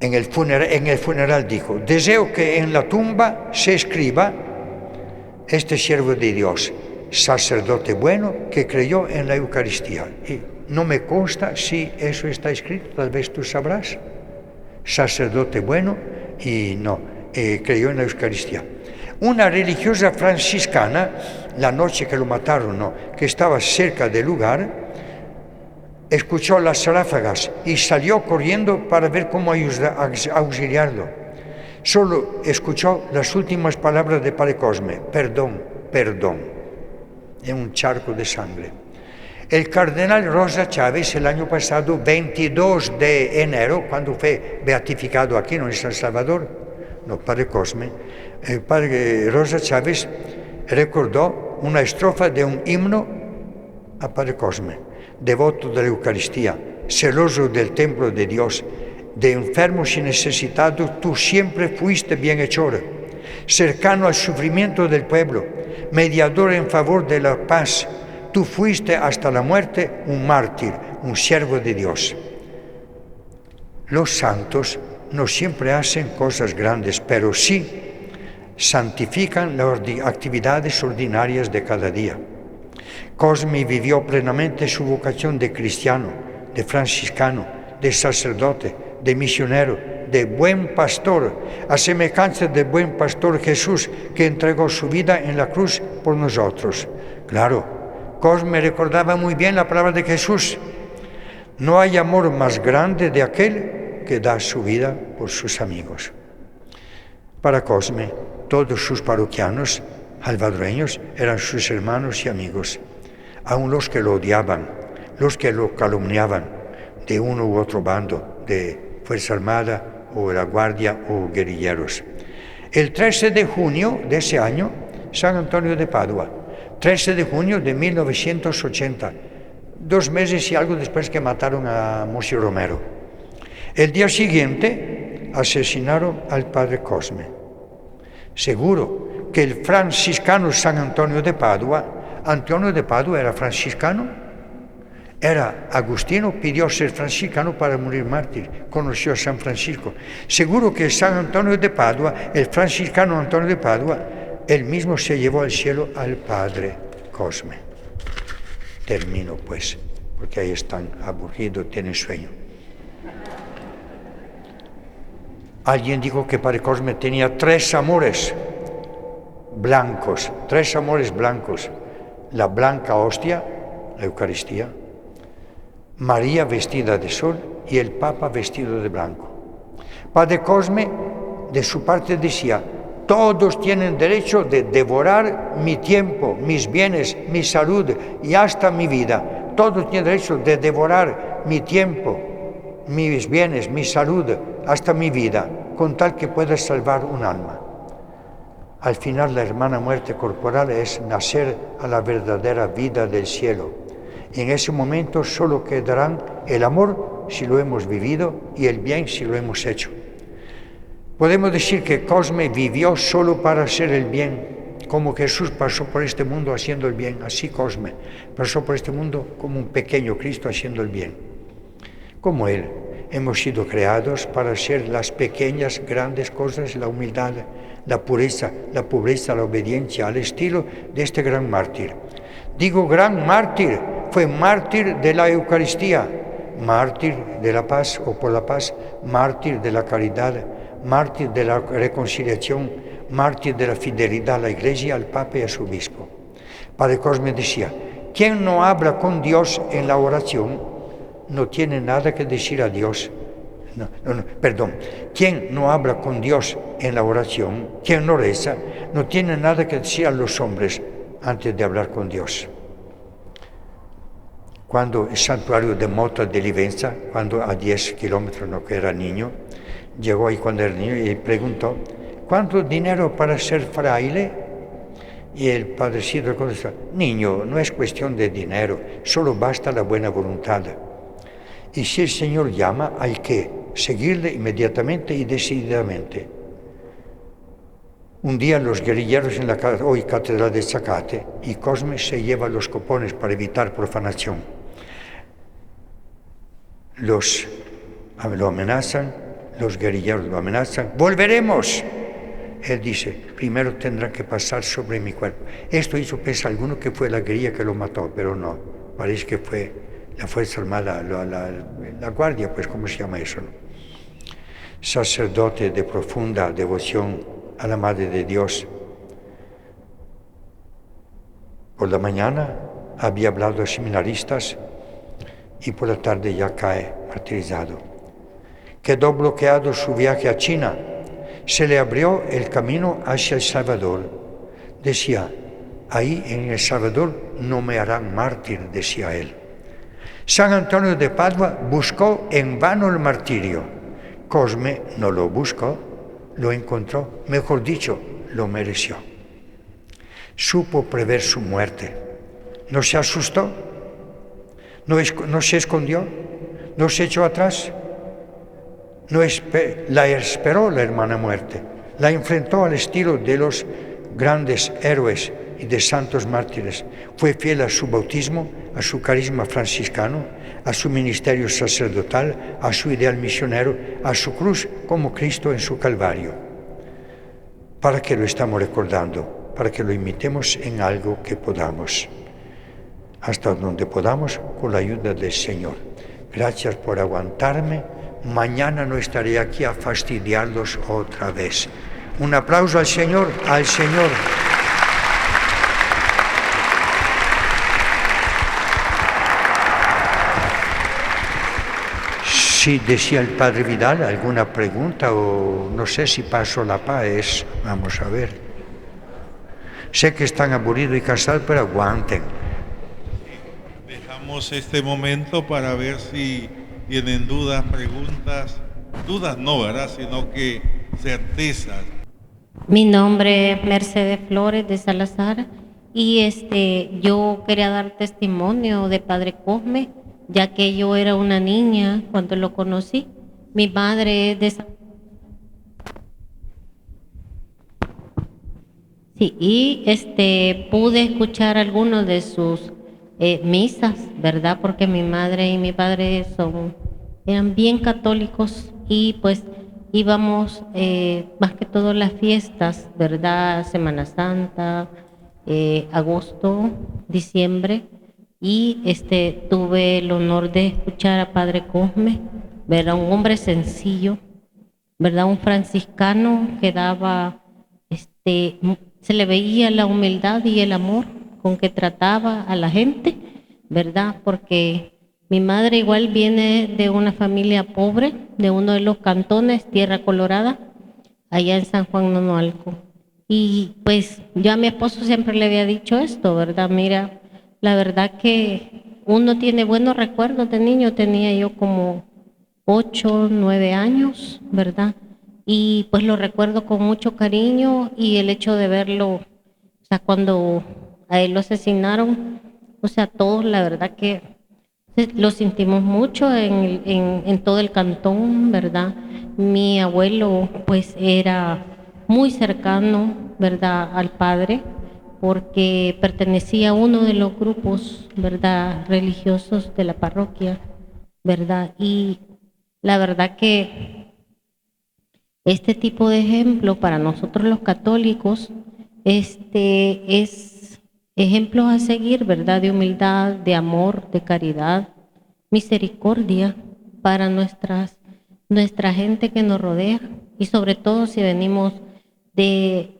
en el funeral dijo, deseo que en la tumba se escriba este siervo de Dios, sacerdote bueno que creyó en la Eucaristía. Y no me consta si eso está escrito, tal vez tú sabrás. Sacerdote bueno y creyó en la Eucaristía. Una religiosa franciscana, la noche que lo mataron, que estaba cerca del lugar, escuchó las ráfagas y salió corriendo para ver cómo auxiliarlo. Solo escuchó las últimas palabras de Padre Cosme, perdón, perdón, en un charco de sangre. El cardenal Rosa Chávez el año pasado, 22 de enero, cuando fue beatificado aquí en San Salvador, Padre Cosme, el Padre Rosa Chávez recordó una estrofa de un himno a Padre Cosme. Devoto de la Eucaristía, celoso del templo de Dios, de enfermos y necesitados, tú siempre fuiste bienhechor, cercano al sufrimiento del pueblo, mediador en favor de la paz. Tú fuiste hasta la muerte un mártir, un siervo de Dios. Los santos no siempre hacen cosas grandes, pero sí santifican las actividades ordinarias de cada día. Cosme vivió plenamente su vocación de cristiano, de franciscano, de sacerdote, de misionero, de buen pastor, a semejanza del buen pastor Jesús que entregó su vida en la cruz por nosotros. Claro, Cosme recordaba muy bien la palabra de Jesús: no hay amor más grande de aquel que da su vida por sus amigos. Para Cosme, todos sus parroquianos salvadoreños eran sus hermanos y amigos, aun los que lo odiaban, los que lo calumniaban de uno u otro bando, de Fuerza Armada o de la Guardia o guerrilleros. El 13 de junio de ese año, San Antonio de Padua, 13 de junio de 1980, 2 meses y algo después que mataron a Mossi Romero. El día siguiente asesinaron al padre Cosme. Seguro que el franciscano San Antonio de Padua era franciscano, era agustino, pidió ser franciscano para morir mártir, conoció a San Francisco. Seguro que San Antonio de Padua, el franciscano Antonio de Padua, él mismo se llevó al cielo al padre Cosme. Termino pues, porque ahí están aburridos, tienen sueño. Alguien dijo que padre Cosme tenía 3 amores blancos, 3 amores blancos: la blanca hostia, la Eucaristía, María vestida de sol y el Papa vestido de blanco. Padre Cosme, de su parte, decía: todos tienen derecho de devorar mi tiempo, mis bienes, mi salud y hasta mi vida. Todos tienen derecho de devorar mi tiempo, mis bienes, mi salud, hasta mi vida, con tal que pueda salvar un alma. Al final, la hermana muerte corporal es nacer a la verdadera vida del cielo. Y en ese momento solo quedarán el amor si lo hemos vivido y el bien si lo hemos hecho. Podemos decir que Cosme vivió solo para hacer el bien, como Jesús pasó por este mundo haciendo el bien. Así Cosme pasó por este mundo como un pequeño Cristo haciendo el bien. Como Él, hemos sido creados para hacer las pequeñas, grandes cosas: la humildad, la pureza, la pobreza, la obediencia, al estilo de este gran mártir. Digo gran mártir, fue mártir de la Eucaristía, mártir de la paz o por la paz, mártir de la caridad, mártir de la reconciliación, mártir de la fidelidad a la Iglesia, al Papa y a su obispo. Padre Cosme decía: quien no habla con Dios en la oración no tiene nada que decir a Dios. Quien no habla con Dios en la oración, quien no reza, no tiene nada que decir a los hombres antes de hablar con Dios. Cuando el santuario de Mota de Livenza, cuando a 10 kilómetros, no, que era niño, llegó ahí cuando era niño y preguntó: ¿cuánto dinero para ser fraile? Y el padrecito contestó: niño, no es cuestión de dinero, solo basta la buena voluntad. Y si el Señor llama, hay que seguirle inmediatamente y decididamente. Un día los guerrilleros en la hoy Catedral de Zacate, y Cosme se lleva los copones para evitar profanación. Lo amenazan, los guerrilleros lo amenazan: volveremos. Él dice: primero tendrán que pasar sobre mi cuerpo. Esto hizo pensar alguno que fue la guerrilla que lo mató, pero no, parece que fue la Fuerza Armada, la Guardia, pues, ¿cómo se llama eso, no? Sacerdote de profunda devoción a la Madre de Dios. Por la mañana había hablado a seminaristas y por la tarde ya cae martirizado. Quedó bloqueado su viaje a China. Se le abrió el camino hacia El Salvador. Decía: ahí en El Salvador no me harán mártir, decía él. San Antonio de Padua buscó en vano el martirio. Cosme no lo buscó, lo encontró, mejor dicho, lo mereció. Supo prever su muerte. No se asustó, no se escondió, no se echó atrás. La esperó la hermana muerte, la enfrentó al estilo de los grandes héroes y de santos mártires. Fue fiel a su bautismo, a su carisma franciscano, a su ministerio sacerdotal, a su ideal misionero, a su cruz como Cristo en su Calvario. ¿Para qué lo estamos recordando? Para que lo imitemos en algo que podamos, hasta donde podamos, con la ayuda del Señor. Gracias por aguantarme. Mañana no estaré aquí a fastidiarlos otra vez. Un aplauso al Señor, al Señor. Sí, decía el padre Vidal, ¿alguna pregunta o no sé si paso la paz? Vamos a ver. Sé que están aburridos y cansados, pero aguanten. Dejamos este momento para ver si tienen dudas, preguntas. Dudas no, ¿verdad? Sino que certezas. Mi nombre es Mercedes Flores de Salazar y yo quería dar testimonio de Padre Cosme, ya que yo era una niña cuando lo conocí. Mi madre es de sí, y pude escuchar algunos de sus misas, ¿verdad? Porque mi madre y mi padre eran bien católicos y pues íbamos más que todo las fiestas, ¿verdad? Semana Santa, agosto, diciembre, y tuve el honor de escuchar a Padre Cosme, ¿verdad? Un hombre sencillo, ¿verdad? Un franciscano que daba, se le veía la humildad y el amor con que trataba a la gente, ¿verdad? Porque mi madre igual viene de una familia pobre, de uno de los cantones, Tierra Colorada, allá en San Juan Nonualco. Y pues yo a mi esposo siempre le había dicho esto, ¿verdad? Mira, la verdad que uno tiene buenos recuerdos de niño, tenía yo como 8, 9 años, ¿verdad? Y pues lo recuerdo con mucho cariño y el hecho de verlo, o sea, cuando a él lo asesinaron, o sea, todos la verdad que lo sentimos mucho en todo el cantón, ¿verdad? Mi abuelo pues era muy cercano, ¿verdad?, al padre, porque pertenecía a uno de los grupos, ¿verdad?, religiosos de la parroquia, ¿verdad? Y la verdad que este tipo de ejemplo para nosotros los católicos, es ejemplos a seguir, ¿verdad? De humildad, de amor, de caridad, misericordia para nuestra gente que nos rodea y sobre todo si venimos de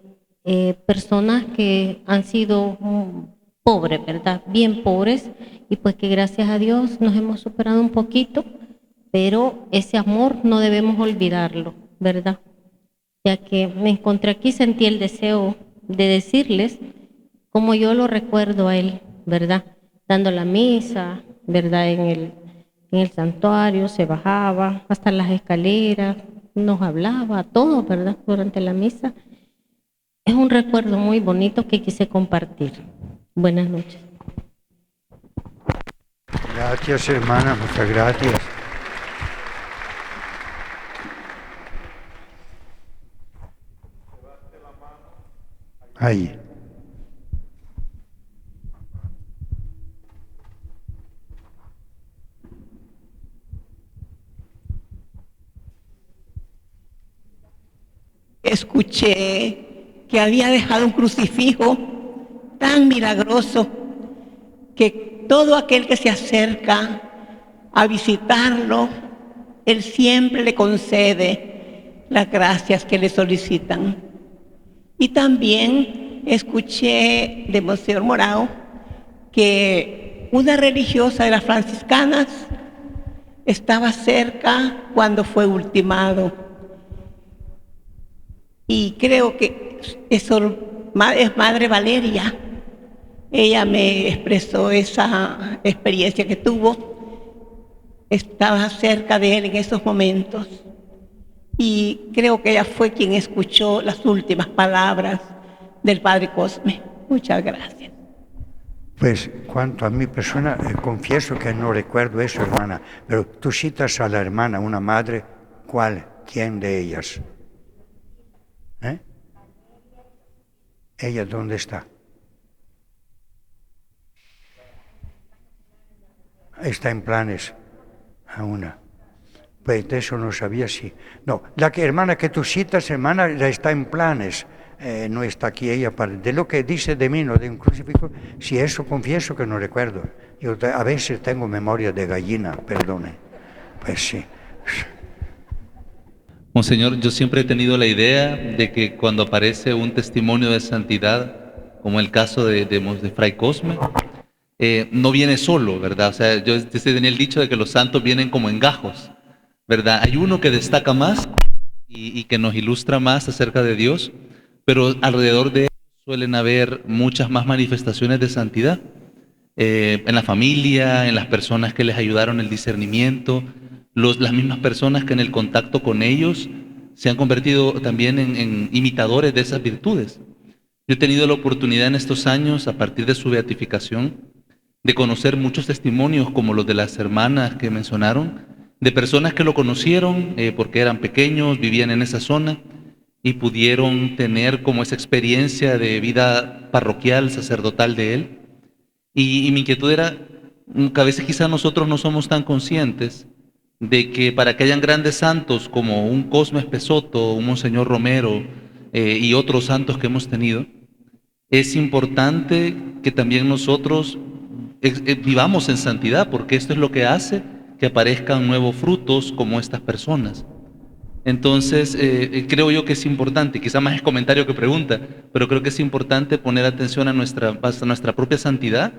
personas que han sido pobres, ¿verdad? Bien pobres y pues que gracias a Dios nos hemos superado un poquito, pero ese amor no debemos olvidarlo, ¿verdad? Ya que me encontré aquí, sentí el deseo de decirles como yo lo recuerdo a él, ¿verdad? Dando la misa, ¿verdad? En el santuario, se bajaba hasta las escaleras, nos hablaba, todo, ¿verdad? Durante la misa. Es un recuerdo muy bonito que quise compartir. Buenas noches. Gracias, hermana, muchas gracias. Ahí. Escuché que había dejado un crucifijo tan milagroso que todo aquel que se acerca a visitarlo, él siempre le concede las gracias que le solicitan. Y también escuché de Monseñor Morao que una religiosa de las franciscanas estaba cerca cuando fue ultimado. Y creo que eso es Madre Valeria. Ella me expresó esa experiencia que tuvo. Estaba cerca de él en esos momentos. Y creo que ella fue quien escuchó las últimas palabras del Padre Cosme. Muchas gracias. Pues cuanto a mi persona, confieso que no recuerdo eso, hermana, pero tú citas a la hermana, una madre, ¿cuál? ¿Quién de ellas? ¿Ella dónde está? Está en planes a una. Pues de eso no sabía si... No, hermana que tú citas, hermana, ya está en planes. No está aquí ella para... De lo que dice de mí, no de un crucifijo, si eso confieso que no recuerdo. Yo a veces tengo memoria de gallina, perdone. Pues sí. Monseñor, yo siempre he tenido la idea de que cuando aparece un testimonio de santidad, como el caso de Fray Cosme, no viene solo, ¿verdad? O sea, yo tenía el dicho de que los santos vienen como en gajos, ¿verdad? Hay uno que destaca más y que nos ilustra más acerca de Dios, pero alrededor de él suelen haber muchas más manifestaciones de santidad. En la familia, en las personas que les ayudaron el discernimiento, las mismas personas que en el contacto con ellos se han convertido también en imitadores de esas virtudes. Yo he tenido la oportunidad en estos años, a partir de su beatificación, de conocer muchos testimonios como los de las hermanas que mencionaron, de personas que lo conocieron porque eran pequeños, vivían en esa zona y pudieron tener como esa experiencia de vida parroquial, sacerdotal de él. Y mi inquietud era que a veces quizás nosotros no somos tan conscientes de que para que hayan grandes santos como un Cosme Espesoto, un Monseñor Romero y otros santos que hemos tenido, es importante que también nosotros vivamos en santidad, porque esto es lo que hace que aparezcan nuevos frutos como estas personas. Entonces, creo yo que es importante, quizá más es comentario que pregunta, pero creo que es importante poner atención a nuestra propia santidad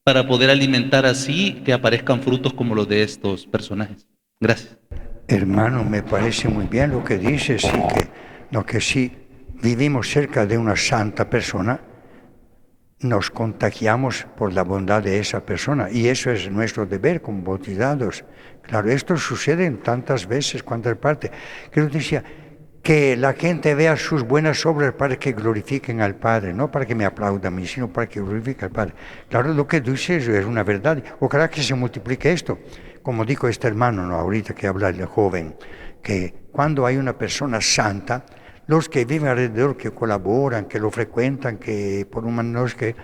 para poder alimentar así que aparezcan frutos como los de estos personajes. Gracias. Hermano, me parece muy bien lo que dices, que si vivimos cerca de una santa persona, nos contagiamos por la bondad de esa persona, y eso es nuestro deber como bautizados. Claro, esto sucede en tantas veces, cuantas partes, que nos decía, que la gente vea sus buenas obras para que glorifiquen al Padre, no para que me aplaudan a mí, sino para que glorifiquen al Padre. Claro, lo que dice es una verdad. Ojalá que se multiplique esto. Como dijo este hermano, ¿no?, ahorita que habla el joven, que cuando hay una persona santa, los que viven alrededor, que colaboran, que lo frecuentan, que por humanos, que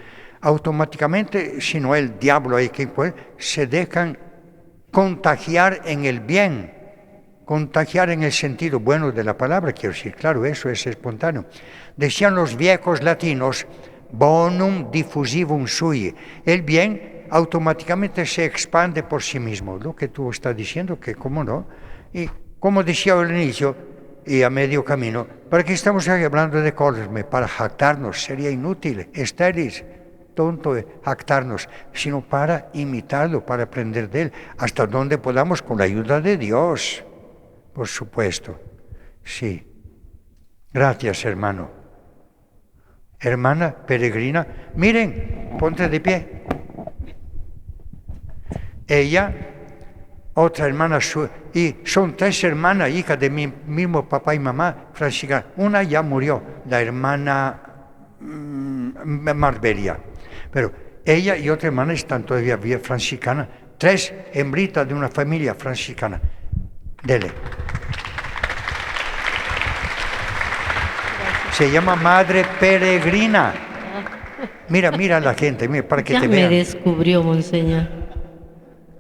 automáticamente, si no el diablo hay que se dejan contagiar en el bien, contagiar en el sentido bueno de la palabra, quiero decir, claro, eso es espontáneo. Decían los viejos latinos, bonum diffusivum sui, el bien automáticamente se expande por sí mismo, lo que tú estás diciendo, que cómo no, y como decía al inicio, y a medio camino, ¿para qué estamos hablando de Cosme? Para jactarnos, sería inútil, estéril, tonto jactarnos, sino para imitarlo, para aprender de él, hasta donde podamos con la ayuda de Dios, por supuesto. Sí. Gracias, hermano. Hermana peregrina, miren, ponte de pie. Ella, otra hermana, y son tres hermanas, hijas de mi mismo papá y mamá, franciscana. Una ya murió, la hermana Marberia, pero ella y otra hermana están todavía bien franciscanas, tres hembritas de una familia franciscana. Dele. Se llama Madre Peregrina. Mira la gente, mira, para que ya te me vean. descubrió, monseñor.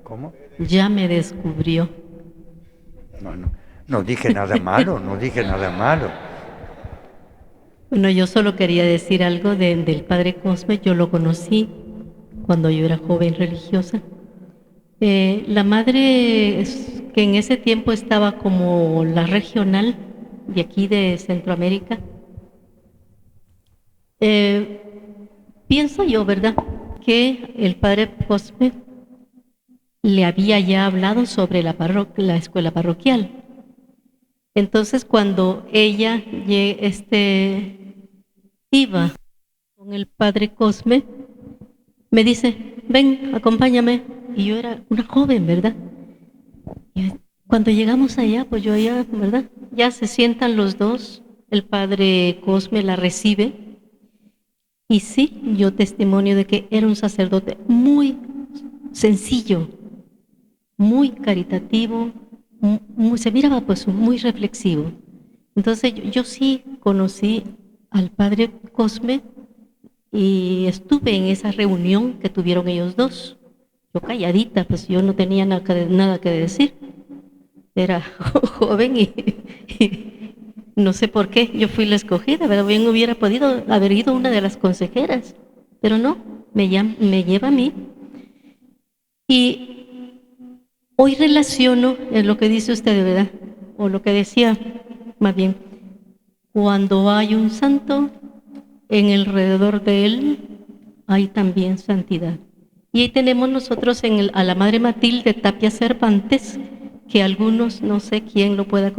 ¿Cómo? Ya me descubrió. No dije nada malo, no dije nada malo. Bueno, yo solo quería decir algo del padre Cosme. Yo lo conocí cuando yo era joven religiosa. La madre que en ese tiempo estaba como la regional de aquí de Centroamérica, pienso yo, ¿verdad?, que el padre Cosme le había ya hablado sobre la escuela parroquial. Entonces, cuando ella iba con el padre Cosme, me dice, ven, acompáñame. Y yo era una joven, ¿verdad? Y cuando llegamos allá, pues yo ya, ¿verdad? Ya se sientan los dos, el padre Cosme la recibe. Y sí, yo testimonio de que era un sacerdote muy sencillo, muy caritativo, se miraba pues muy reflexivo. Entonces yo sí conocí al padre Cosme y estuve en esa reunión que tuvieron ellos dos. Yo calladita, pues yo no tenía nada que decir. Era joven y no sé por qué yo fui la escogida, ¿verdad? Bien hubiera podido haber ido una de las consejeras, pero no, me lleva a mí. Y hoy relaciono en lo que dice usted, ¿verdad? O lo que decía, más bien, cuando hay un santo, en el alrededor de él hay también santidad. Y ahí tenemos nosotros a la Madre Matilde Tapia Cervantes, que algunos, no sé quién lo pueda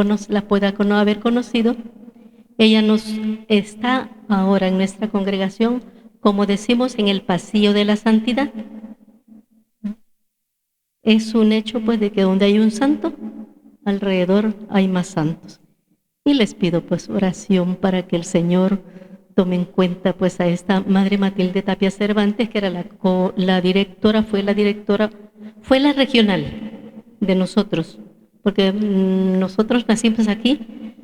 haber conocido. Ella nos está ahora en nuestra congregación, como decimos, en el pasillo de la santidad. Es un hecho, pues, de que donde hay un santo, alrededor hay más santos. Y les pido, pues, oración para que el Señor tome en cuenta, pues, a esta Madre Matilde Tapia Cervantes, que era la directora, fue la regional de nosotros, porque nosotros nacimos aquí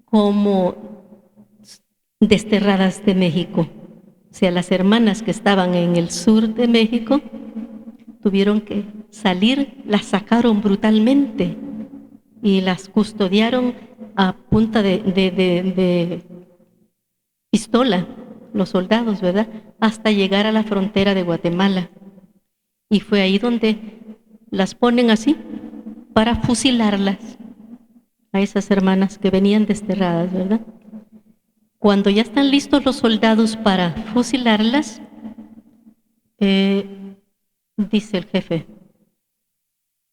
como desterradas de México. O sea, las hermanas que estaban en el sur de México tuvieron que salir, las sacaron brutalmente y las custodiaron a punta de pistola, los soldados, ¿verdad? Hasta llegar a la frontera de Guatemala. Y fue ahí donde las ponen así para fusilarlas a esas hermanas que venían desterradas, ¿verdad? Cuando ya están listos los soldados para fusilarlas, dice el jefe,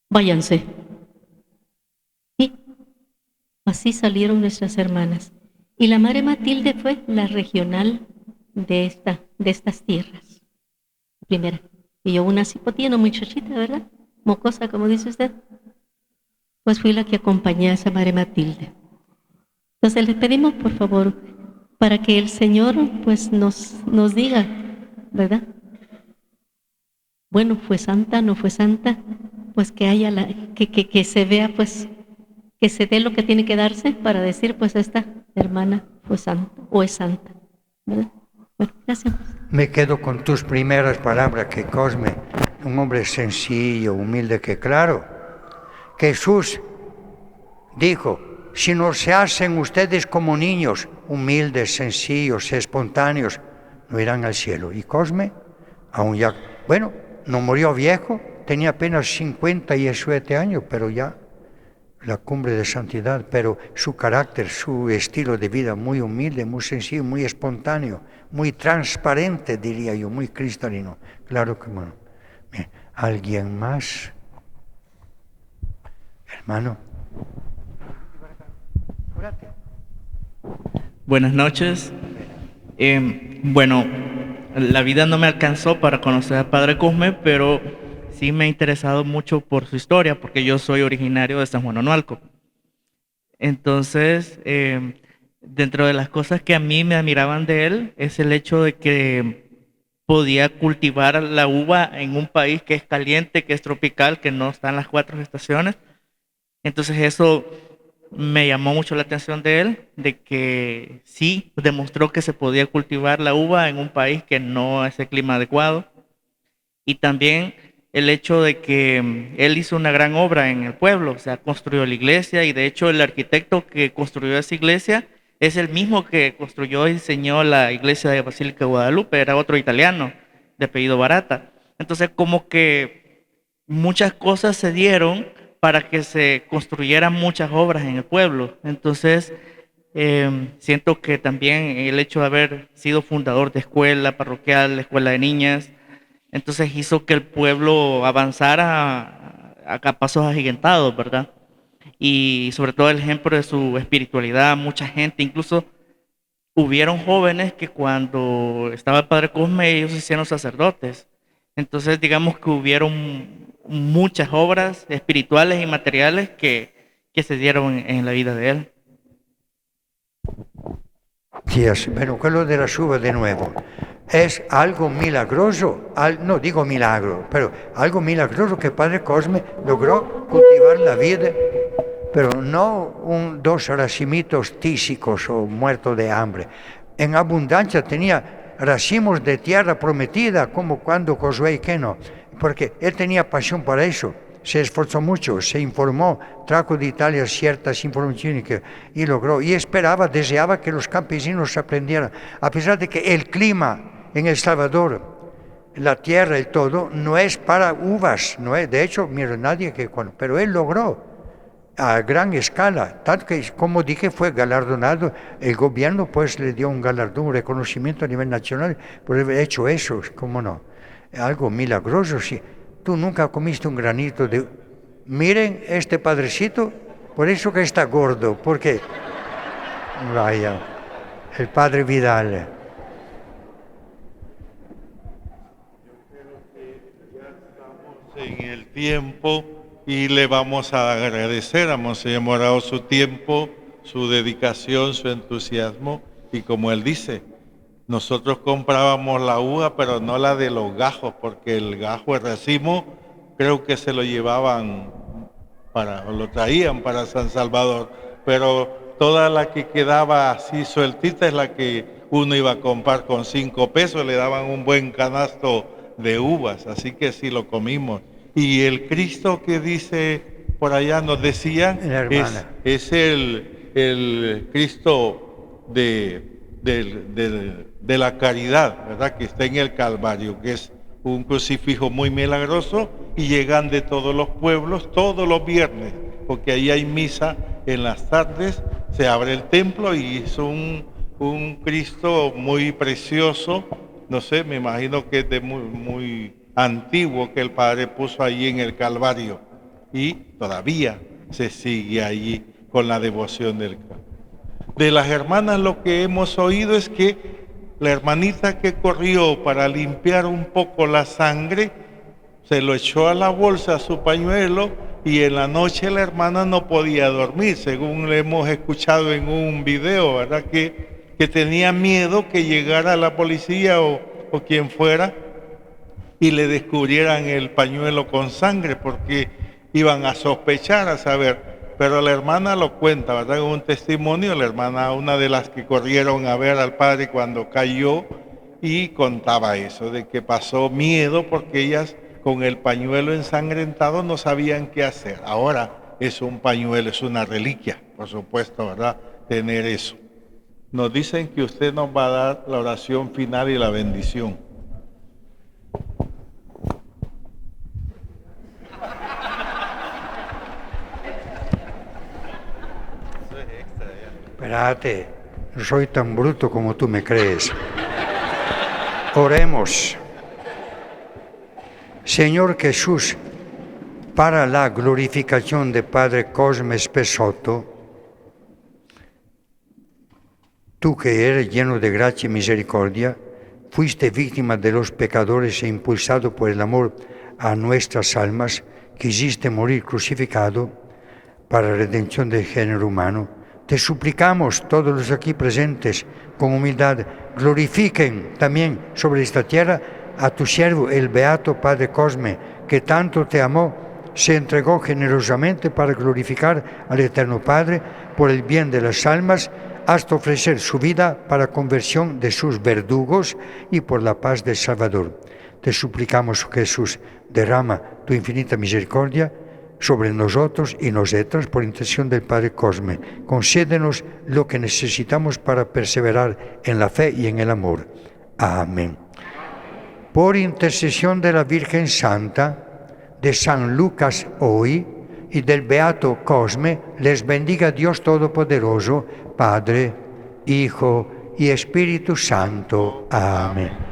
váyanse. Y así salieron nuestras hermanas. Y la Madre Matilde fue la regional de estas tierras. Primera. Y yo una cipotía, una muchachita, ¿verdad? Mocosa, como dice usted. Pues fui la que acompañé a esa Madre Matilde. Entonces les pedimos, por favor, para que el Señor pues nos diga, ¿verdad? Bueno, fue santa, no fue santa, pues que haya que se vea, pues, que se dé lo que tiene que darse para decir, pues, esta hermana fue santa o es santa, ¿verdad? Bueno, gracias. Me quedo con tus primeras palabras, que Cosme, un hombre sencillo, humilde, que claro, Jesús dijo, si no se hacen ustedes como niños, humildes, sencillos, espontáneos, no irán al cielo. Y Cosme, aún ya, bueno, no murió viejo, tenía apenas 57 años, pero ya la cumbre de santidad, pero su carácter, su estilo de vida muy humilde, muy sencillo, muy espontáneo, muy transparente, diría yo, muy cristalino. Claro que bueno. ¿Alguien más? Hermano. Buenas noches. Bueno, la vida no me alcanzó para conocer al Padre Cosme, pero sí me ha interesado mucho por su historia, porque yo soy originario de San Juan Onualco. Entonces, dentro de las cosas que a mí me admiraban de él, es el hecho de que podía cultivar la uva en un país que es caliente, que es tropical, que no está en las 4 estaciones. Entonces eso me llamó mucho la atención de él, de que sí demostró que se podía cultivar la uva en un país que no es el clima adecuado. Y también el hecho de que él hizo una gran obra en el pueblo, o sea, construyó la iglesia, y de hecho el arquitecto que construyó esa iglesia es el mismo que construyó y diseñó la iglesia de Basílica de Guadalupe, era otro italiano de apellido Barata. Entonces como que muchas cosas se dieron para que se construyeran muchas obras en el pueblo. Entonces siento que también el hecho de haber sido fundador de escuela parroquial, escuela de niñas, entonces hizo que el pueblo avanzara a pasos agigantados, ¿verdad? Y sobre todo el ejemplo de su espiritualidad, mucha gente, incluso hubieron jóvenes que cuando estaba el Padre Cosme, ellos se hicieron sacerdotes. Entonces digamos que hubieron muchas obras espirituales y materiales que se dieron en la vida de él. Sí, bueno, quello della uva de nuevo. Es algo milagroso, no digo milagro, pero algo milagroso que Padre Cosme logró cultivar la vida, pero no 2 racimitos tísicos o muertos de hambre. En abundancia tenía racimos de tierra prometida, como cuando Josué y Queno, porque él tenía pasión para eso. Se esforzó mucho, se informó, trajo de Italia ciertas informaciones y logró, y esperaba, deseaba que los campesinos aprendieran, a pesar de que el clima en El Salvador, la tierra y todo, no es para uvas, no es, de hecho, mira, nadie que pero él logró a gran escala, tanto que, como dije, fue galardonado, el gobierno pues le dio un galardón, un reconocimiento a nivel nacional por haber hecho eso, ¿cómo no? Algo milagroso, sí. Tú nunca comiste un granito de miren este padrecito, por eso que está gordo, porque, vaya, el padre Vidal. En el tiempo y le vamos a agradecer a Monseñor Morao su tiempo, su dedicación, su entusiasmo, y como él dice, nosotros comprábamos la uva, pero no la de los gajos, porque el gajo, el racimo, creo que se lo llevaban o lo traían para San Salvador, pero toda la que quedaba así sueltita es la que uno iba a comprar con 5 pesos, le daban un buen canasto de uvas, así que sí lo comimos. Y el Cristo que dice por allá, nos decían, es el Cristo de la caridad, ¿verdad? Que está en el Calvario, que es un crucifijo muy milagroso, y llegan de todos los pueblos todos los viernes, porque ahí hay misa en las tardes, se abre el templo y es un Cristo muy precioso, no sé, me imagino que es de muy antiguo, que el Padre puso ahí en el Calvario, y todavía se sigue allí con la devoción del Calvario. De las hermanas lo que hemos oído es que la hermanita que corrió para limpiar un poco la sangre, se lo echó a la bolsa, a su pañuelo, y en la noche la hermana no podía dormir, según le hemos escuchado en un video, ¿verdad? Que tenía miedo que llegara la policía o quien fuera y le descubrieran el pañuelo con sangre, porque iban a sospechar, a saber. Pero la hermana lo cuenta, ¿verdad? En un testimonio, la hermana, una de las que corrieron a ver al padre cuando cayó, y contaba eso, de que pasó miedo porque ellas con el pañuelo ensangrentado no sabían qué hacer. Ahora es un pañuelo, es una reliquia, por supuesto, ¿verdad? Tener eso. Nos dicen que usted nos va a dar la oración final y la bendición. Espérate, no soy tan bruto como tú me crees. Oremos. Señor Jesús, para la glorificación de Padre Cosme Spessotto, tú que eres lleno de gracia y misericordia, fuiste víctima de los pecadores e impulsado por el amor a nuestras almas, quisiste morir crucificado para la redención del género humano. Te suplicamos, todos los aquí presentes, con humildad, glorifiquen también sobre esta tierra a tu siervo, el beato Padre Cosme, que tanto te amó, se entregó generosamente para glorificar al Eterno Padre por el bien de las almas, hasta ofrecer su vida para conversión de sus verdugos y por la paz del Salvador. Te suplicamos, Jesús, derrama tu infinita misericordia sobre nosotros y nosotras por intercesión del Padre Cosme. Concédenos lo que necesitamos para perseverar en la fe y en el amor. Amén. Por intercesión de la Virgen Santa, de San Lucas hoy y del Beato Cosme, les bendiga Dios Todopoderoso, Padre, Hijo y Espíritu Santo. Amén.